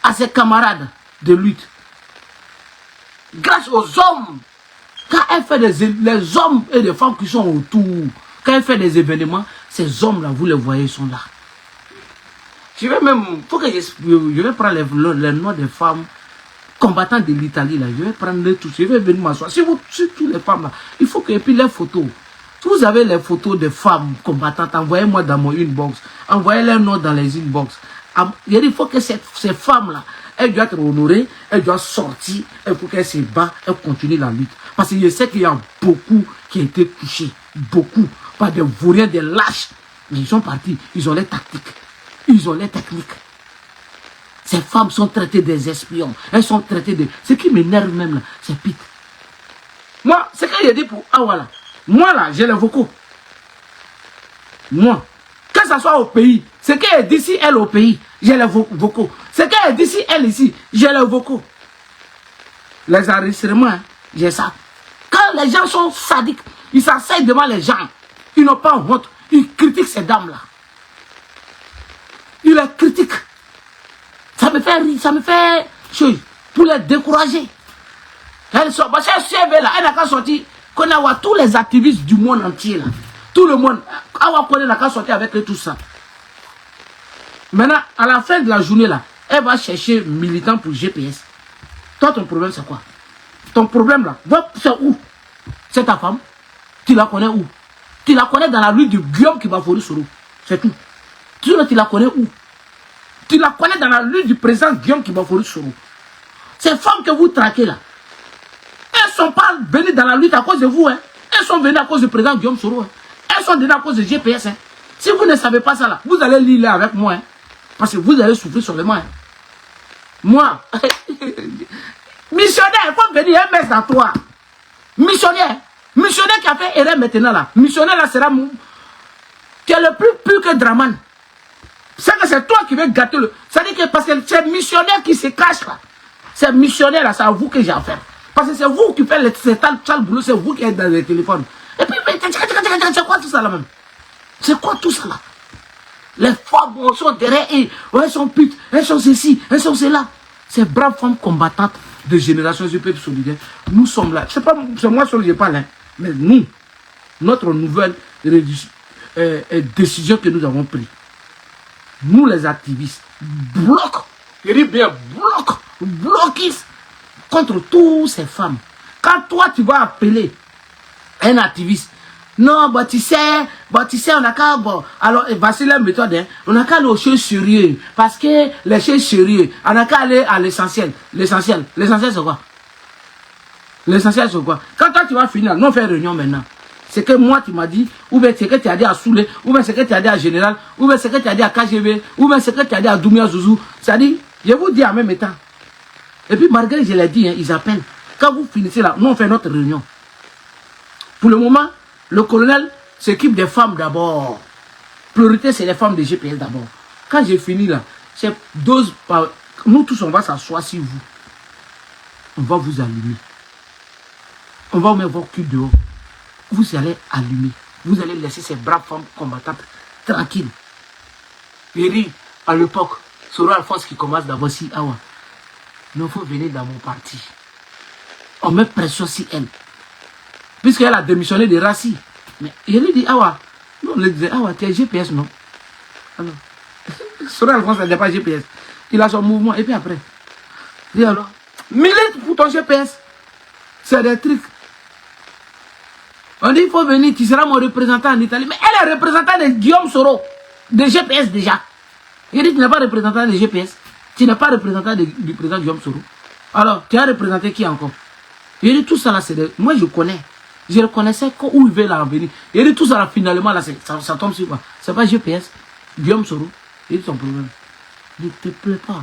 Speaker 1: à ses camarades de lutte, grâce aux hommes, quand elle fait les hommes et les femmes qui sont autour, quand elle fait des événements, ces hommes-là, vous les voyez, ils sont là. Je vais même, faut que je vais prendre les noms des femmes combattantes de l'Italie, là, je vais prendre les tous, je vais venir m'asseoir. Si toutes les femmes là, il faut que, et puis les photos. Si vous avez les photos des femmes combattantes, envoyez-moi dans mon inbox, envoyez les noms dans les inbox. Il faut que ces femmes-là, elles doivent être honorées, elles doivent sortir, il faut qu'elles se battent, elles continuent la lutte. Parce que je sais qu'il y a beaucoup qui ont été touchés, beaucoup, par des vauriens, des lâches. Mais ils sont partis, ils ont les tactiques, ils ont les techniques. Ces femmes sont traitées des espions. Elles sont traitées de... Ce qui m'énerve même là, c'est pite. Moi, ce que j'ai dit pour Awala, moi là, j'ai les vocaux. Moi, que ce soit au pays, ce qu'elle dit ici, elle au pays, j'ai les vocaux. Ce qu'elle dit ici, elle ici, j'ai les vocaux. Les enregistrements, hein, j'ai ça. Quand les gens sont sadiques, ils s'asseyent devant les gens, ils n'ont pas honte, ils critiquent ces dames-là. Ils les critiquent. Ça me fait rire, ça me fait chose pour les décourager. Elle sort, parce qu'elle là, elle n'a qu'à sortir, qu'on a tous les activistes du monde entier là. Tout le monde, elle n'a qu'à sortir avec tout ça. Maintenant, à la fin de la journée là, elle va chercher militant pour GPS. Toi, ton problème c'est quoi? Ton problème là, c'est où? C'est ta femme? Tu la connais où? Tu la connais dans la rue de Guillaume qui va fourrer Soro. C'est tout. Tu la connais où? Tu la connais dans la rue du président Guillaume qui va fourrer Soro. Ces femmes que vous traquez là, elles ne sont pas venues dans la lutte à cause de vous. Hein. Elles sont venues à cause du président Guillaume Soro. Hein. Elles sont venues à cause de GPS. Hein. Si vous ne savez pas ça là, vous allez lire là avec moi. Hein. Parce que vous allez souffrir sur les mains. Hein. Moi, missionnaire, il faut venir un messe dans toi. Missionnaire qui a fait erreur maintenant là. Missionnaire là sera mon... Tu es le plus pur que Draman. C'est que c'est toi qui veux gâter le... C'est-à-dire que parce que c'est missionnaire qui se cache là. C'est missionnaire là, c'est à vous que j'ai affaire. Parce que c'est vous qui faites le boulot, c'est vous qui êtes dans les téléphones. Et puis, c'est quoi tout ça là même? C'est quoi tout ça là? Les femmes sont derrière et elles sont putes, elles sont ceci, elles sont cela. Ces braves femmes combattantes de génération du peuple solidaire, nous sommes là. C'est pas moi seul qui parle, hein, mais nous, notre nouvelle décision que nous avons prise. Nous les activistes, bloquent, je dis bien bloquistes contre toutes ces femmes. Quand toi tu vas appeler un activiste, non, bah tu sais, on a qu'à, bon, alors, voici la méthode, hein, on a qu'à aller aux choses sérieuses, parce que les choses sérieuses, on a qu'à aller à l'essentiel. L'essentiel c'est quoi? L'essentiel c'est quoi? Quand toi tu vas finir, nous on fait réunion maintenant. C'est que moi tu m'as dit, ou bien c'est que tu as dit à Soulé, ou bien c'est que tu as dit à Général, ou bien c'est que tu as dit à KGB, ou bien c'est que tu as dit à Doumia Zouzou. C'est-à-dire, je vous dis en même temps. Et puis malgré, je l'ai dit, hein, ils appellent. Quand vous finissez là, nous on fait notre réunion. Pour le moment, le colonel s'occupe des femmes d'abord. Priorité, c'est les femmes de GPS d'abord. Quand j'ai fini là, c'est dose par... Nous tous, on va s'asseoir sur vous. On va vous allumer. On va vous mettre vos culs dehors. Vous allez allumer. Vous allez laisser ces braves femmes combattantes tranquilles. Et dit, à l'époque, Soro Alphonse qui commence d'abord si, ah ouais, il faut venir dans mon parti. On met pression sur elle. Puisqu'elle a démissionné de Rassi. Mais il lui dit, ah ouais, non, on lui disait, ah ouais, tu es GPS, non? Alors, Soro Alphonse n'est pas GPS. Il a son mouvement, et puis après, il dit alors, milite pour ton GPS. C'est des trucs. On dit, il faut venir, tu seras mon représentant en Italie. Mais elle est représentante de Guillaume Soro, de GPS déjà. Il dit, tu n'es pas représentant de GPS. Tu n'es pas représentant du président Guillaume Soro. Alors, tu as représenté qui encore? Il dit, tout ça là, c'est des... Moi, je connais. Je le connaissais où il veut là en venir. Il dit, tout ça là, finalement, là, ça tombe sur quoi? C'est pas GPS. Guillaume Soro. Il dit, ton problème. Ne te plaît pas.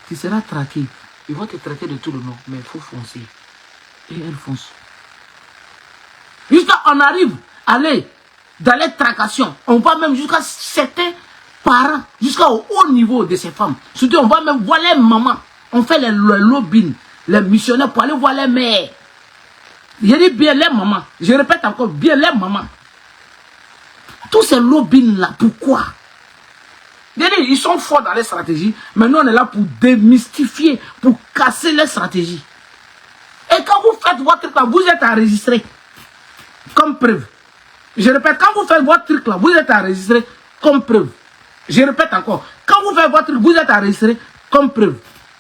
Speaker 1: Tu seras traqué. Ils vont te traiter de tout le nom. Mais il faut foncer. Et elle fonce. Jusqu'à on arrive à aller dans les tracassions. On va même jusqu'à certains parents, jusqu'au haut niveau de ces femmes. Surtout, on va même voir les mamans. On fait les lobbying, les missionnaires pour aller voir les mères. Je dis bien les mamans. Je répète encore, bien les mamans. Tous ces lobbying là, pourquoi? Ils sont forts dans les stratégies, mais nous on est là pour démystifier, pour casser les stratégies. Et quand vous faites votre truc là, vous êtes enregistré comme preuve. Je répète, quand vous faites votre truc là, vous êtes enregistré comme preuve. Je répète encore, quand vous faites votre truc, vous êtes enregistré comme preuve.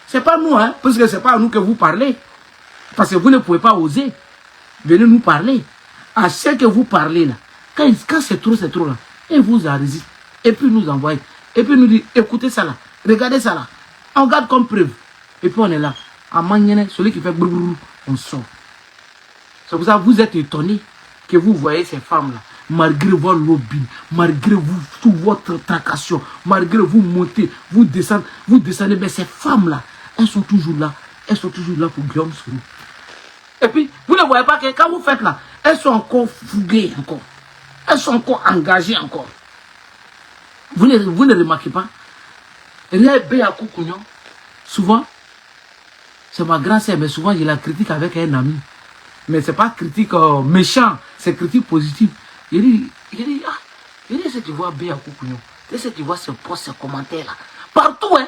Speaker 1: C'est pas nous, hein, parce que c'est pas à nous que vous parlez. Parce que vous ne pouvez pas oser venir nous parler. À ce que vous parlez là, quand c'est trop là, et vous enregistrez, et puis nous envoyez. Et puis nous dit, écoutez ça là, regardez ça là. On garde comme preuve. Et puis on est là. À Manienne, celui qui fait brrr, on sort. C'est pour ça que vous êtes étonnés que vous voyez ces femmes là. malgré votre lobby, malgré vous, toute votre tracation, malgré vous montez, vous descendez, mais ces femmes-là, elles sont toujours là pour Guillaume Soro. Et puis, vous ne voyez pas que quand vous faites là, elles sont encore fouguées encore. Elles sont encore engagées encore. Vous ne remarquez pas? Rien Béa Koukounion, souvent, c'est ma grand-sœur, mais souvent je la critique avec un ami. Mais ce n'est pas critique méchant, c'est critique positive. Il dit, si tu vois Béa Koukounion, si tu vois ses posts, ses commentaires là, partout, hein.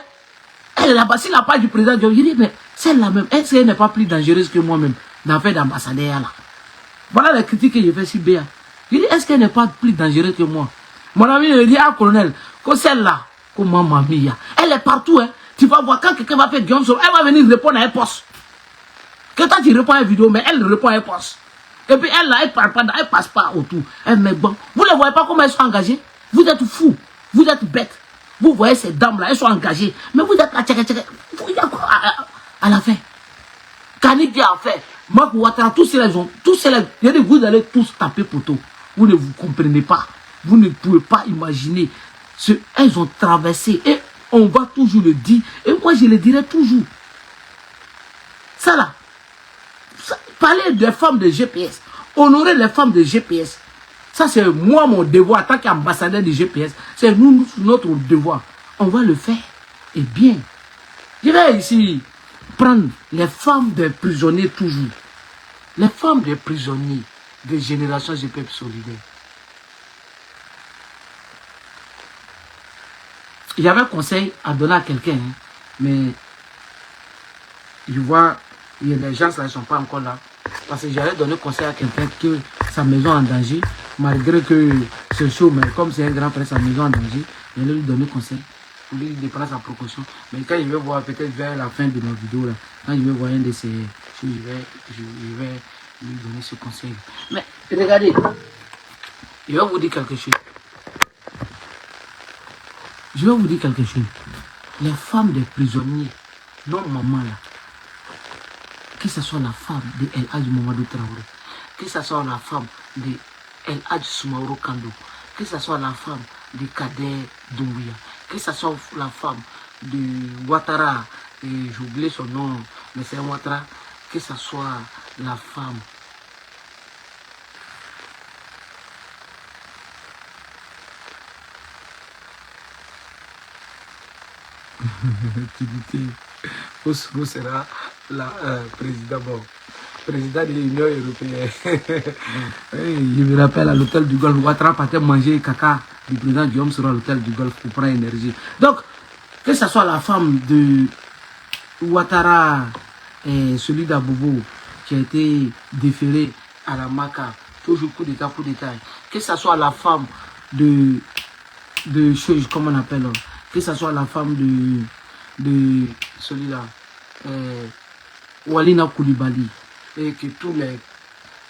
Speaker 1: Elle est là-bas, si la page du président, je dis, mais celle-là même, est-ce qu'elle n'est pas plus dangereuse que moi-même dans l'affaire d'ambassadeur là? Voilà les critiques que je fais sur Béa. Je dis, est-ce qu'elle n'est pas plus dangereuse que moi? Mon ami me dit, ah, colonel, que celle-là, comment mamie, elle est partout, hein. Tu vas voir quand quelqu'un va faire Guillaume Soro, elle va venir répondre à un poste. Que toi tu réponds à une vidéo, mais elle répond à un poste. Et puis elle là, elle parle pas, elle passe pas autour. Elle met bon. Vous ne voyez pas comment elles sont engagées? Vous êtes fous, vous êtes bêtes. Vous voyez ces dames-là, elles sont engagées. Mais vous êtes là, vous y a quoi à la fin? Kanidi a fait. Marc Ouattara, tous ces vous allez tous taper poteau. Vous ne vous comprenez pas. Vous ne pouvez pas imaginer. Elles ont traversé. Et on va toujours le dire. Et moi, je le dirai toujours. Ça là. Parler des femmes de GPS. Honorer les femmes de GPS. Ça, c'est moi, mon devoir. En tant qu'ambassadeur de GPS. C'est notre devoir. On va le faire. Et bien. Je vais ici prendre les femmes des prisonniers toujours. Les femmes des prisonniers de Génération du Peuple Solidaire. J'avais un conseil à donner à quelqu'un, hein, mais je vois, les gens ne sont pas encore là. Parce que j'avais donné conseil à quelqu'un que sa maison est en danger, malgré que c'est chaud, mais comme c'est un grand frère, sa maison est en danger, je vais lui donner conseil pour lui de prendre sa précaution. Mais quand je vais voir, peut-être vers la fin de ma vidéo, là, quand je vais voir un de ces choses, je vais lui donner ce conseil. Mais regardez, je vais vous dire quelque chose. Je vais vous dire quelque chose. Les femmes des prisonniers, nos mamans là, que ce soit la femme de El Hadji Mamadou Traoré, que ce soit la femme de El Hadji Soumaoro Kando, que ce soit la femme de Kader Doumbouya, que ce soit la femme de Ouattara, et j'oublie son nom, mais c'est Ouattara, que ce soit la femme Ousmane sera la président de l'Union européenne. Je me rappelle à l'hôtel du Golfe, Ouattara partait manger caca du président Guillaume Soro à l'hôtel du Golfe pour prendre énergie. Donc, que ce soit la femme de Ouattara et celui d'Abobo qui a été déféré à la Maca, toujours coup d'état, que ce soit la femme de comment on appelle, que ce soit la femme de celui-là, Walina Koulibaly, et que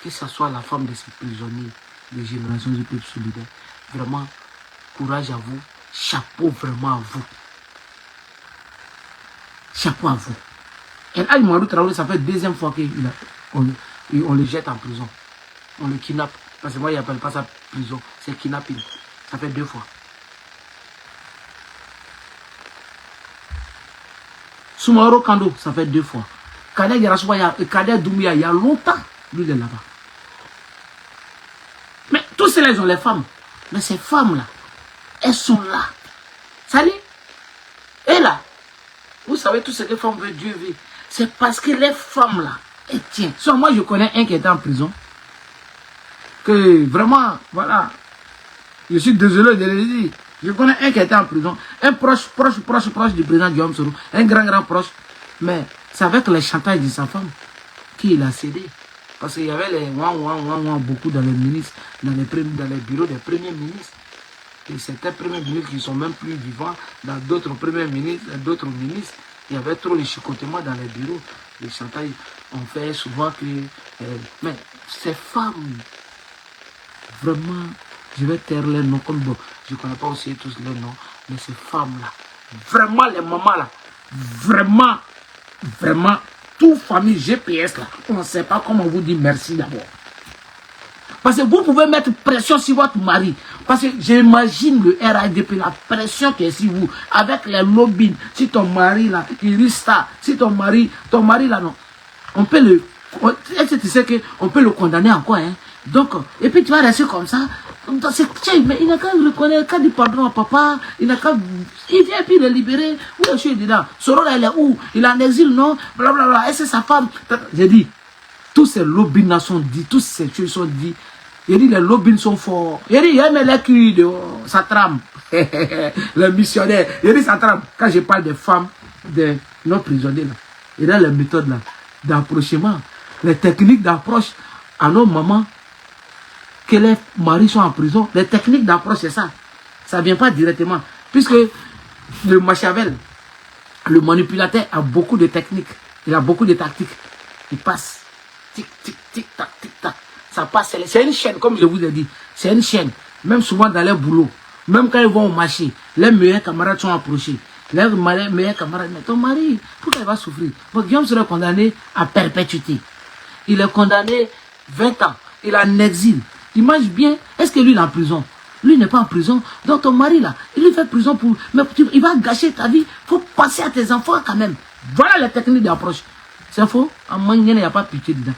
Speaker 1: que ce soit la femme de ces prisonniers de Génération du Peuple Solidaire, vraiment, courage à vous, chapeau vraiment à vous. Chapeau à vous. Et El Hadji Mamadou Traoré, ça fait deuxième fois qu'on le jette en prison. On le kidnappe. Parce que moi, il n'appelle pas ça prison, c'est kidnapping. Ça fait 2 fois. Soumaoro Kando, ça fait 2 fois. Kader Doumbouya, il y a longtemps, lui, il est là-bas. Mais tous ceux-là, ils ont les femmes. Mais ces femmes-là, elles sont là. Ça dit, et là, vous savez tout ce que les femmes veulent, Dieu veut. C'est parce que les femmes-là, elles tiennent. Soit moi, je connais un qui était en prison. Que vraiment, voilà. Je suis désolé de le dire. Je connais un qui était en prison. Un proche du président Guillaume Soro. Un grand proche. Mais c'est avec les chantages de sa femme qu'il a cédé. Parce qu'il y avait les beaucoup dans les ministres, dans les bureaux des premiers ministres. Et certains premiers ministres qui ne sont même plus vivants, dans d'autres premiers ministres, d'autres ministres, il y avait trop de chicotements dans les bureaux. Les chantages ont fait souvent que... mais ces femmes, vraiment, je vais taire les noms comme bon. Je ne connais pas aussi tous les noms, mais ces femmes-là, vraiment les mamans-là, vraiment, toute famille GPS là, on ne sait pas comment vous dire merci d'abord. Parce que vous pouvez mettre pression sur votre mari. Parce que j'imagine le RADP, la pression qui est sur vous, avec les lobbies. Si ton mari là, il risque ça. Si ton mari là, non. On peut le... Est-ce que tu sais qu'on peut le condamner encore, hein? Donc, et puis tu vas rester comme ça. Mais il n'a qu'à reconnaître, qu'à dire pardon à papa. Il n'a qu'à... Il vient puis le libérer. Où est-ce qu'il est dedans? Soro là, il est où? Il est en exil, non? Blablabla. Est-ce que sa femme... J'ai dit, tous ces lobbies sont dit, tous ces choses sont dit. Il dit, les lobbies sont forts. Il dit, il aime les culs de sa trame. Le missionnaire. Il dit, sa trame. Quand je parle des femmes, de nos prisonniers, là, il a les méthodes là, d'approchement, les techniques d'approche à nos mamans, que les maris sont en prison. Les techniques d'approche, c'est ça. Ça ne vient pas directement. Puisque le Machiavel, le manipulateur, a beaucoup de techniques. Il a beaucoup de tactiques. Il passe. Tic, tic, tic, tac, tic, tac. Ça passe. C'est une chaîne, comme je vous ai dit. C'est une chaîne. Même souvent dans les boulots. Même quand ils vont au marché, les meilleurs camarades sont approchés. Les meilleurs camarades, mais ton mari, pourquoi il va souffrir? Bon, Guillaume sera condamné à perpétuité. Il est condamné 20 ans. Il est en exil. Imagine bien, est-ce que lui il est en prison? Lui n'est pas en prison. Donc ton mari là, il lui fait prison pour... Mais il va gâcher ta vie. Il faut passer à tes enfants quand même. Voilà les techniques d'approche. C'est faux? En mangue, il n'y a pas pitié dedans.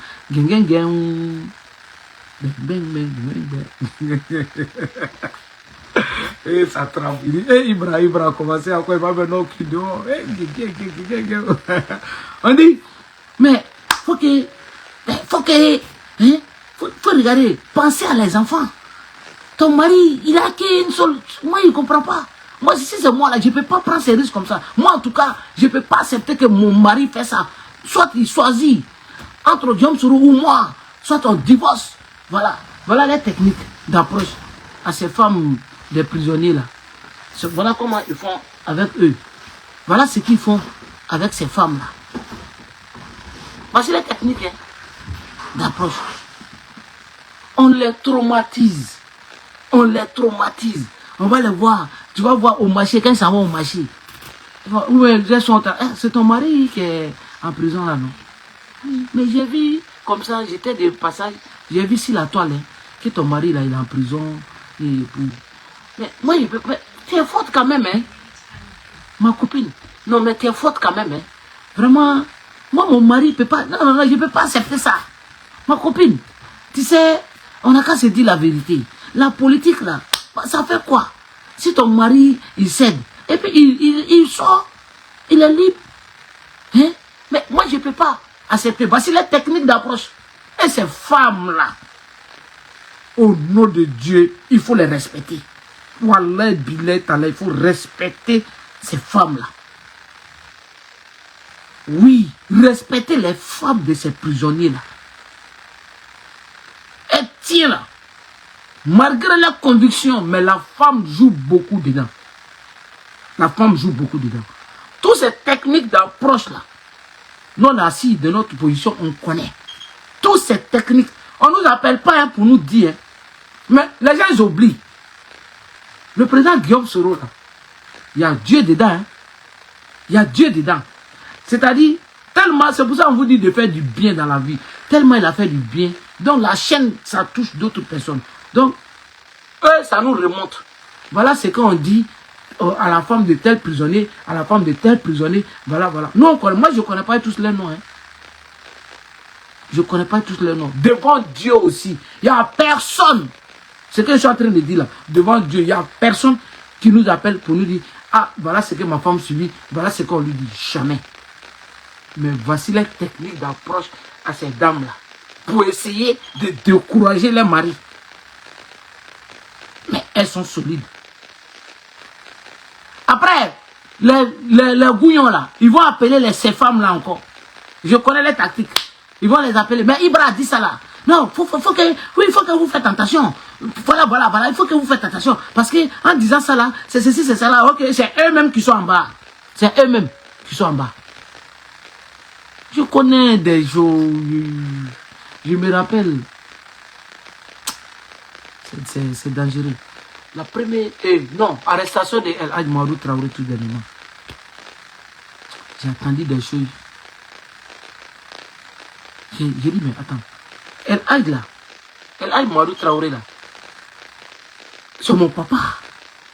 Speaker 1: Et ça tremble. Il dit, Ibra a commencé à quoi? Il va maintenant qui dehors. On dit, mais faut regarder, penser à les enfants. Ton mari, il a qu'une seule. Moi, il ne comprend pas. Moi, si c'est moi là, je ne peux pas prendre ces risques comme ça. Moi, en tout cas, je ne peux pas accepter que mon mari fait ça. Soit il choisit entre Guillaume Soro ou moi, soit on divorce. Voilà. Voilà les techniques d'approche à ces femmes des prisonniers là. Voilà comment ils font avec eux. Voilà ce qu'ils font avec ces femmes là. Voici les techniques hein, d'approche. On les traumatise. On les traumatise. On va les voir. Tu vas voir au marché, quand ça va au marché. C'est ton mari qui est en prison là, non? Mais j'ai vu, comme ça, j'étais de passage, j'ai vu sur la toile, hein, que ton mari là, il est en prison. Mais moi, tu es forte quand même, hein? Ma copine. Non, mais tu es forte quand même, hein? Vraiment, moi, mon mari peut pas. Non, je ne peux pas accepter ça. Ma copine, tu sais, on n'a qu'à se dire la vérité. La politique, là, ça fait quoi? Si ton mari, il cède, et puis il sort, il est libre. Hein? Mais moi, je ne peux pas accepter. Voici les techniques d'approche. Et ces femmes-là, au nom de Dieu, il faut les respecter. Wallah, billet, il faut respecter ces femmes-là. Oui, respecter les femmes de ces prisonniers-là. Et tiens là, malgré la conviction, mais la femme joue beaucoup dedans. La femme joue beaucoup dedans. Toutes ces techniques d'approche-là, nous, assis de notre position, on connaît. Toutes ces techniques, on ne nous appelle pas hein, pour nous dire. Hein. Mais les gens, ils oublient. Le président Guillaume Soro, là, il y a Dieu dedans. Hein. Il y a Dieu dedans. C'est-à-dire, tellement, c'est pour ça qu'on vous dit de faire du bien dans la vie. Tellement il a fait du bien. Donc la chaîne, ça touche d'autres personnes. Donc, eux, ça nous remonte. Voilà ce qu'on dit à la femme de tel prisonnier, à la femme de tel prisonnier. Voilà, voilà. Nous, moi, je ne connais pas tous les noms. Hein. Je ne connais pas tous les noms. Devant Dieu aussi, il n'y a personne. Ce que je suis en train de dire là, devant Dieu, il n'y a personne qui nous appelle pour nous dire, ah, voilà ce que ma femme subit, voilà ce qu'on lui dit. Jamais. Mais voici les techniques d'approche à ces dames-là, pour essayer de décourager les maris. Mais elles sont solides. Après, les gouillons là, ils vont appeler ces femmes-là encore. Je connais les tactiques. Ils vont les appeler. Mais Ibra a dit ça là. Non, il faut que vous faites attention. Voilà, il faut que vous faites attention. Parce que en disant ça là, c'est ceci, c'est ça là. Ok, c'est eux-mêmes qui sont en bas. C'est eux-mêmes qui sont en bas. Je connais des jours. Je me rappelle. C'est dangereux. La première. Non, arrestation de El Hadj Mahmoud Traoré tout dernièrement. J'ai entendu des choses. J'ai dit, mais attends. El Hadj là, El Hadj Mamadou Traoré là, c'est mon papa.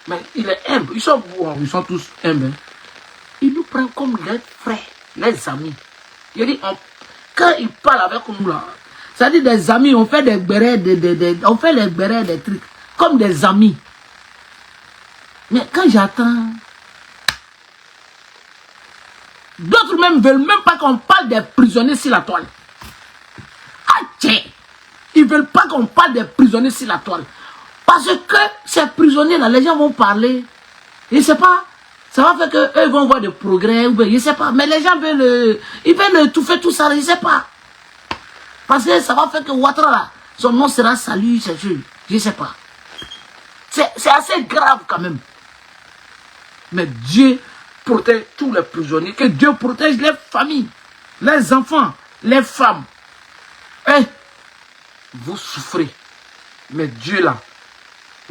Speaker 1: Mais il est humble. Ils sont tous humbles. Il nous prend comme les frères, les amis. Il dit, quand il parle avec nous là, ça dit des amis, on fait des bérets, on fait les bérets, des trucs, comme des amis. Mais quand j'attends, d'autres même veulent même pas qu'on parle des prisonniers sur la toile. Ah tiens, ils veulent pas qu'on parle des prisonniers sur la toile. Parce que ces prisonniers-là, les gens vont parler. Je ne sais pas. Ça va faire qu'eux vont voir des progrès. Ou bien, je ne sais pas. Mais les gens veulent, ils veulent étouffer tout ça. Je ne sais pas. Parce que ça va faire que Ouattara, là, son nom sera salué. Je ne sais pas. C'est assez grave quand même. Mais Dieu protège tous les prisonniers. Que Dieu protège les familles, les enfants, les femmes. Et vous souffrez. Mais Dieu là,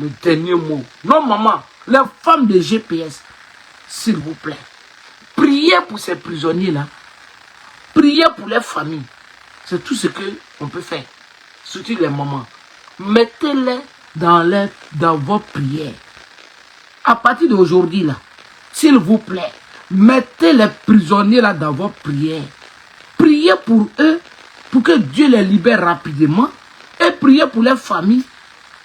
Speaker 1: le dernier mot. Non, maman, les femmes de GPS, s'il vous plaît, priez pour ces prisonniers-là. Priez pour les familles. C'est tout ce qu'on peut faire. Surtout les mamans. Mettez-les dans vos prières. À partir d'aujourd'hui, là, s'il vous plaît, mettez les prisonniers-là dans vos prières. Priez pour eux, pour que Dieu les libère rapidement. Et priez pour les familles.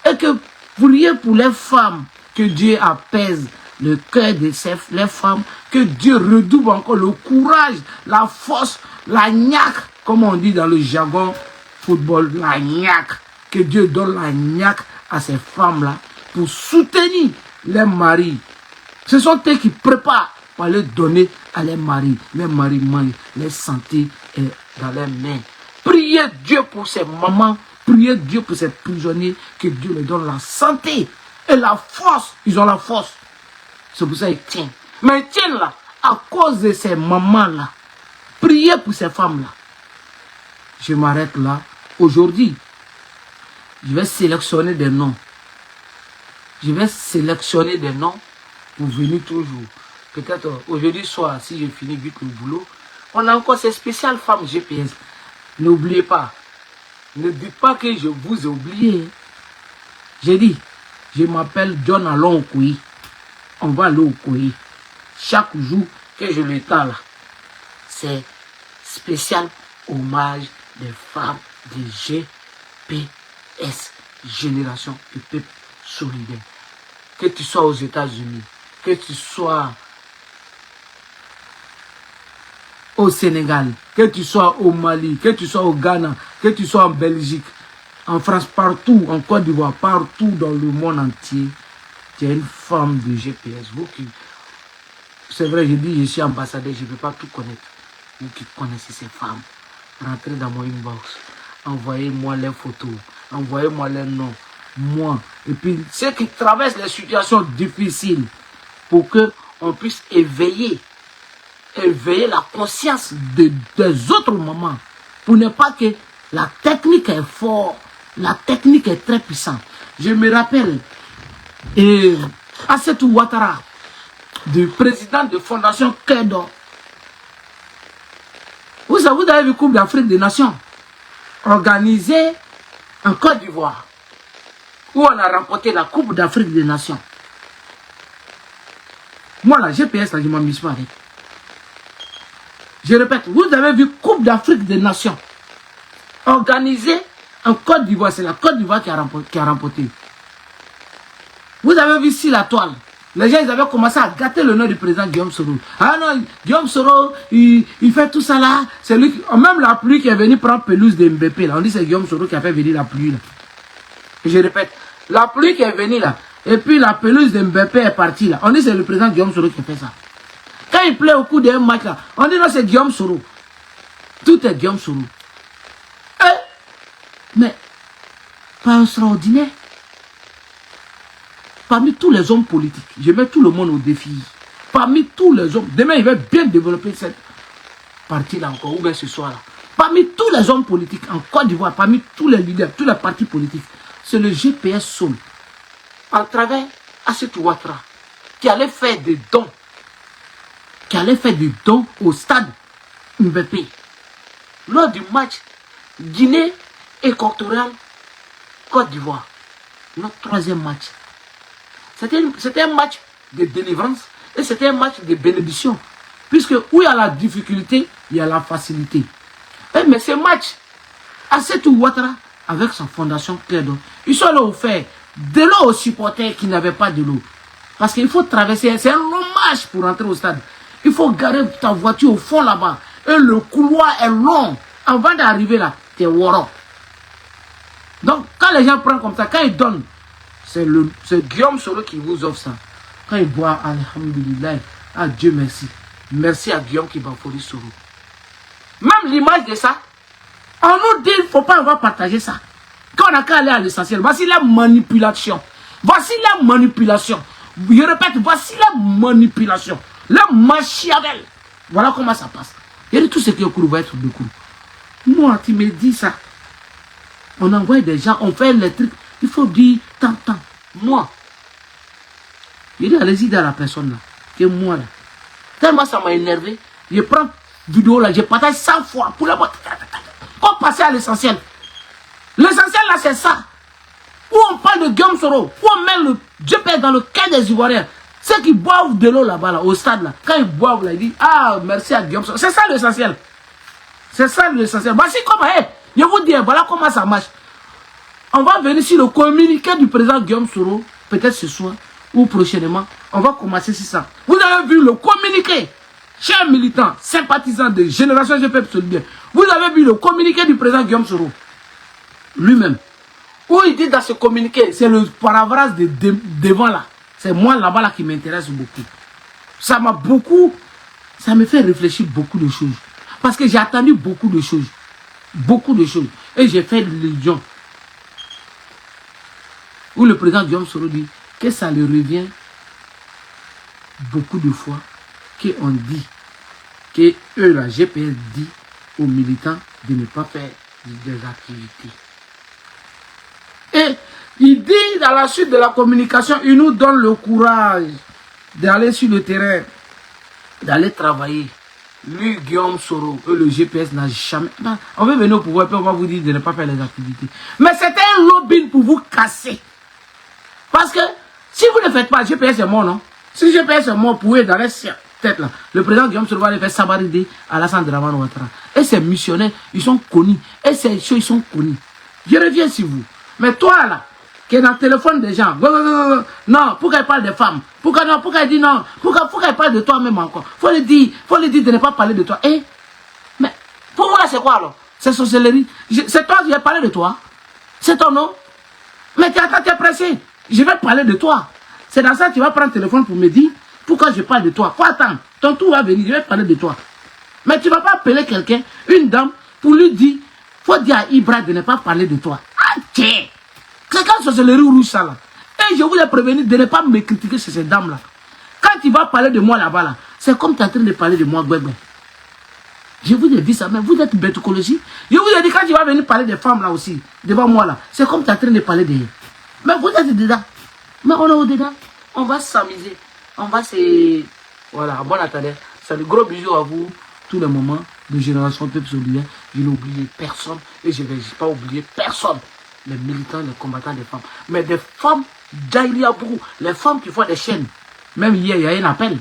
Speaker 1: Et que priez pour les femmes, que Dieu apaise le cœur de les femmes, que Dieu redouble encore le courage, la force, la niaque, comme on dit dans le jargon football, la niaque, que Dieu donne la niaque à ces femmes-là pour soutenir les maris. Ce sont eux qui préparent pour les donner à les maris. Les maris mangent, leur santé est dans leurs mains. Priez Dieu pour ces mamans. Priez Dieu pour ces prisonniers, que Dieu leur donne la santé et la force. Ils ont la force. C'est pour ça qu'ils tiennent. Mais ils tiennent là, à cause de ces mamans-là. Priez pour ces femmes-là. Je m'arrête là. Aujourd'hui, je vais sélectionner des noms. Je vais sélectionner des noms pour venir toujours. Peut-être aujourd'hui soir, si je finis vite le boulot, on a encore ces spéciales femmes GPS. N'oubliez pas. Ne dites pas que je vous ai oublié. J'ai dit, je m'appelle John Alon Okoye. On va aller au Okoye. Chaque jour que je le tends là, c'est spécial hommage des femmes de GPS, Génération du Peuple Solidaire. Que tu sois aux États-Unis, que tu sois au Sénégal, que tu sois au Mali, que tu sois au Ghana, que tu sois en Belgique, en France, partout, en Côte d'Ivoire, partout dans le monde entier, tu es une femme de GPS. Vous qui, c'est vrai, je dis, je suis ambassadeur, je ne peux pas tout connaître. Vous qui connaissez ces femmes, rentrez dans mon inbox, envoyez-moi les photos, envoyez-moi les noms, moi. Et puis, ceux qui traversent les situations difficiles, pour qu'on puisse éveiller la conscience des autres mamans, pour ne pas que la technique est forte, la technique est très puissante. Je me rappelle, Assetou Ouattara, du président de Fondation Cœur d'Or. Vous avez vu Coupe d'Afrique des Nations, organisée en Côte d'Ivoire, où on a remporté la Coupe d'Afrique des Nations. Moi, la GPS, là, je ne m'amuse pas avec. Je répète, vous avez vu Coupe d'Afrique des Nations, organisée en Côte d'Ivoire. C'est la Côte d'Ivoire qui a remporté. Vous avez vu ici la toile. Les gens, ils avaient commencé à gâter le nom du président Guillaume Soro. Ah non, Guillaume Soro, il fait tout ça là. C'est lui qui, même la pluie qui est venue prendre pelouse de Mbépé là. On dit c'est Guillaume Soro qui a fait venir la pluie là. Et je répète, la pluie qui est venue là. Et puis la pelouse de Mbépé est partie là. On dit c'est le président Guillaume Soro qui a fait ça. Quand il plaît au coup d'un match là, on dit non c'est Guillaume Soro. Tout est Guillaume Soro. Mais, pas extraordinaire. Parmi tous les hommes politiques, je mets tout le monde au défi. Parmi tous les hommes, demain il va bien développer cette partie-là encore, ou bien ce soir-là. Parmi tous les hommes politiques en Côte d'Ivoire, parmi tous les leaders, tous les partis politiques, c'est le GPS Sol, à travers Assetou Ouattara, qui allait faire des dons. Qui allait faire des dons au stade Mbépé. Lors du match Guinée équatoriale Côte d'Ivoire. Notre troisième match. C'était un match de délivrance et c'était un match de bénédiction. Puisque où il y a la difficulté, il y a la facilité. Mais ce match, Assetou Ouattara, avec sa fondation Clédon, ils sont là offert de l'eau aux supporters qui n'avaient pas de l'eau. Parce qu'il faut traverser, c'est un long marche pour entrer au stade. Il faut garer ta voiture au fond là-bas. Et le couloir est long. Avant d'arriver là, tu es woro. Donc, quand les gens prennent comme ça, quand ils donnent, c'est Guillaume Soro qui vous offre ça. Quand ils boivent, alhamdulillah, ah Dieu merci. Merci à Guillaume qui Bafoli Soro. Même l'image de ça, on nous dit qu'il ne faut pas avoir partagé ça. Quand on n'a qu'à aller à l'essentiel, voici la manipulation. Voici la manipulation. Je répète, voici la manipulation. La machiavel. Voilà comment ça passe. Il y a tout ce qui est au cours va être de cours. Moi, tu me dis ça. On envoie des gens, on fait les trucs. Il faut dire tant. Moi. Je dis, allez-y dans la personne là. Que moi là. Tellement ça m'a énervé. Je prends vidéo là, je partage 100 fois pour la boîte. On passe à l'essentiel. L'essentiel là, c'est ça. Où on parle de Guillaume Soro, où on met le GPS dans le cas des Ivoiriens. Ceux qui boivent de l'eau là-bas, là, au stade là, quand ils boivent là, ils disent ah, merci à Guillaume Soro. C'est ça l'essentiel. C'est ça l'essentiel. Voici comment, je vous dis, voilà comment ça marche. On va venir sur le communiqué du président Guillaume Soro, peut-être ce soir ou prochainement. On va commencer sur ça. Vous avez vu le communiqué, chers militants, sympathisants de Génération GPEP Solidaire. Vous avez vu le communiqué du président Guillaume Soro, lui-même. Où il dit dans ce communiqué, c'est le paraphrase de devant là. C'est moi là-bas là qui m'intéresse beaucoup. Ça m'a beaucoup, ça me fait réfléchir beaucoup de choses. Parce que j'ai attendu beaucoup de choses. Beaucoup de choses. Et j'ai fait l'illusion. Où le président Guillaume Soro dit que ça lui revient beaucoup de fois qu'on dit que eux, la GPS dit aux militants de ne pas faire des activités. Et il dit dans la suite de la communication, il nous donne le courage d'aller sur le terrain, d'aller travailler. Lui, Guillaume Soro, le GPS n'a jamais... Non, on veut venir au pouvoir et on va vous dire de ne pas faire les activités. Mais c'était un lobby pour vous casser. Parce que si vous ne faites pas, GPS est mort, non? Si GPS est mort, vous pouvez dans les têtes là. Le président Guillaume Soro va les faire sabarider à Alassane Dramane Ouattara. Et ces missionnaires, ils sont connus. Et ces choses, ils sont connus. Je reviens sur vous. Mais toi là, qui est dans le téléphone des gens, non, pourquoi il parle des femmes? Pourquoi non? Pourquoi il dit non? Pourquoi il parle de toi-même encore? Faut le dire de ne pas parler de toi. Eh? Mais pour moi, c'est quoi alors? C'est sorcellerie. C'est toi qui vais parler de toi. C'est ton nom. Mais tu es pressé. Je vais parler de toi. C'est dans ça que tu vas prendre le téléphone pour me dire pourquoi je parle de toi. Faut attendre. Ton tour va venir, je vais parler de toi. Mais tu ne vas pas appeler quelqu'un, une dame, pour lui dire, faut dire à Ibra de ne pas parler de toi. Ah, tiens! C'est quand sorcellerie rouge ça là. Et je voulais prévenir de ne pas me critiquer sur ces dames là. Quand tu vas parler de moi là-bas là, c'est comme tu es en train de parler de moi, Gwegwe. Je vous ai dit ça, mais vous êtes bêtocologie. Je vous ai dit quand tu vas venir parler des femmes là aussi, devant moi là, c'est comme tu es en train de parler de... Mais vous êtes dedans. Mais on est au-dedans. On va s'amuser. On va se... Voilà, bon attendez. Salut, gros bisous à vous. Tous les moments de Génération Peuple Solidaire. Je n'ai oublié personne. Et je ne vais pas oublier personne. Les militants, les combattants des femmes. Mais des femmes, il y a beaucoup. Les femmes qui font des chaînes. Même hier, il y a un appel.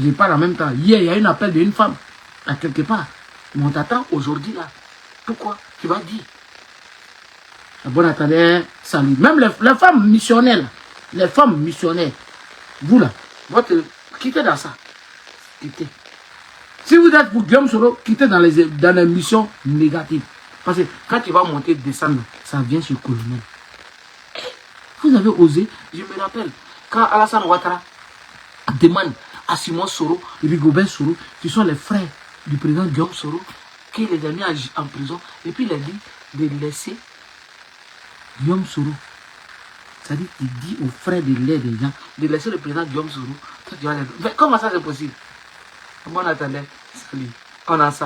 Speaker 1: Je parle en même temps. Hier, il y a un appel d'une femme. À quelque part. Mais on t'attend aujourd'hui là. Pourquoi? Tu vas dire. Bon attendez, salut. Même les femmes missionnaires, les femmes missionnaires, vous là, quittez dans ça. Quittez. Si vous êtes pour Guillaume Soro, quittez dans les missions négatives. Parce que quand tu vas monter, descendre, ça vient sur le colonel. Vous avez osé, je me rappelle, quand Alassane Ouattara demande à Simon Soro, Rigobert Soro, qui sont les frères du président Guillaume Soro, qui les a mis en prison, et puis il a dit de laisser Guillaume Soro. C'est-à-dire qu'il dit aux frères de l'air des gens de laisser le président Guillaume Soro. Mais comment ça c'est possible? Bon attendez, salut, on a ça.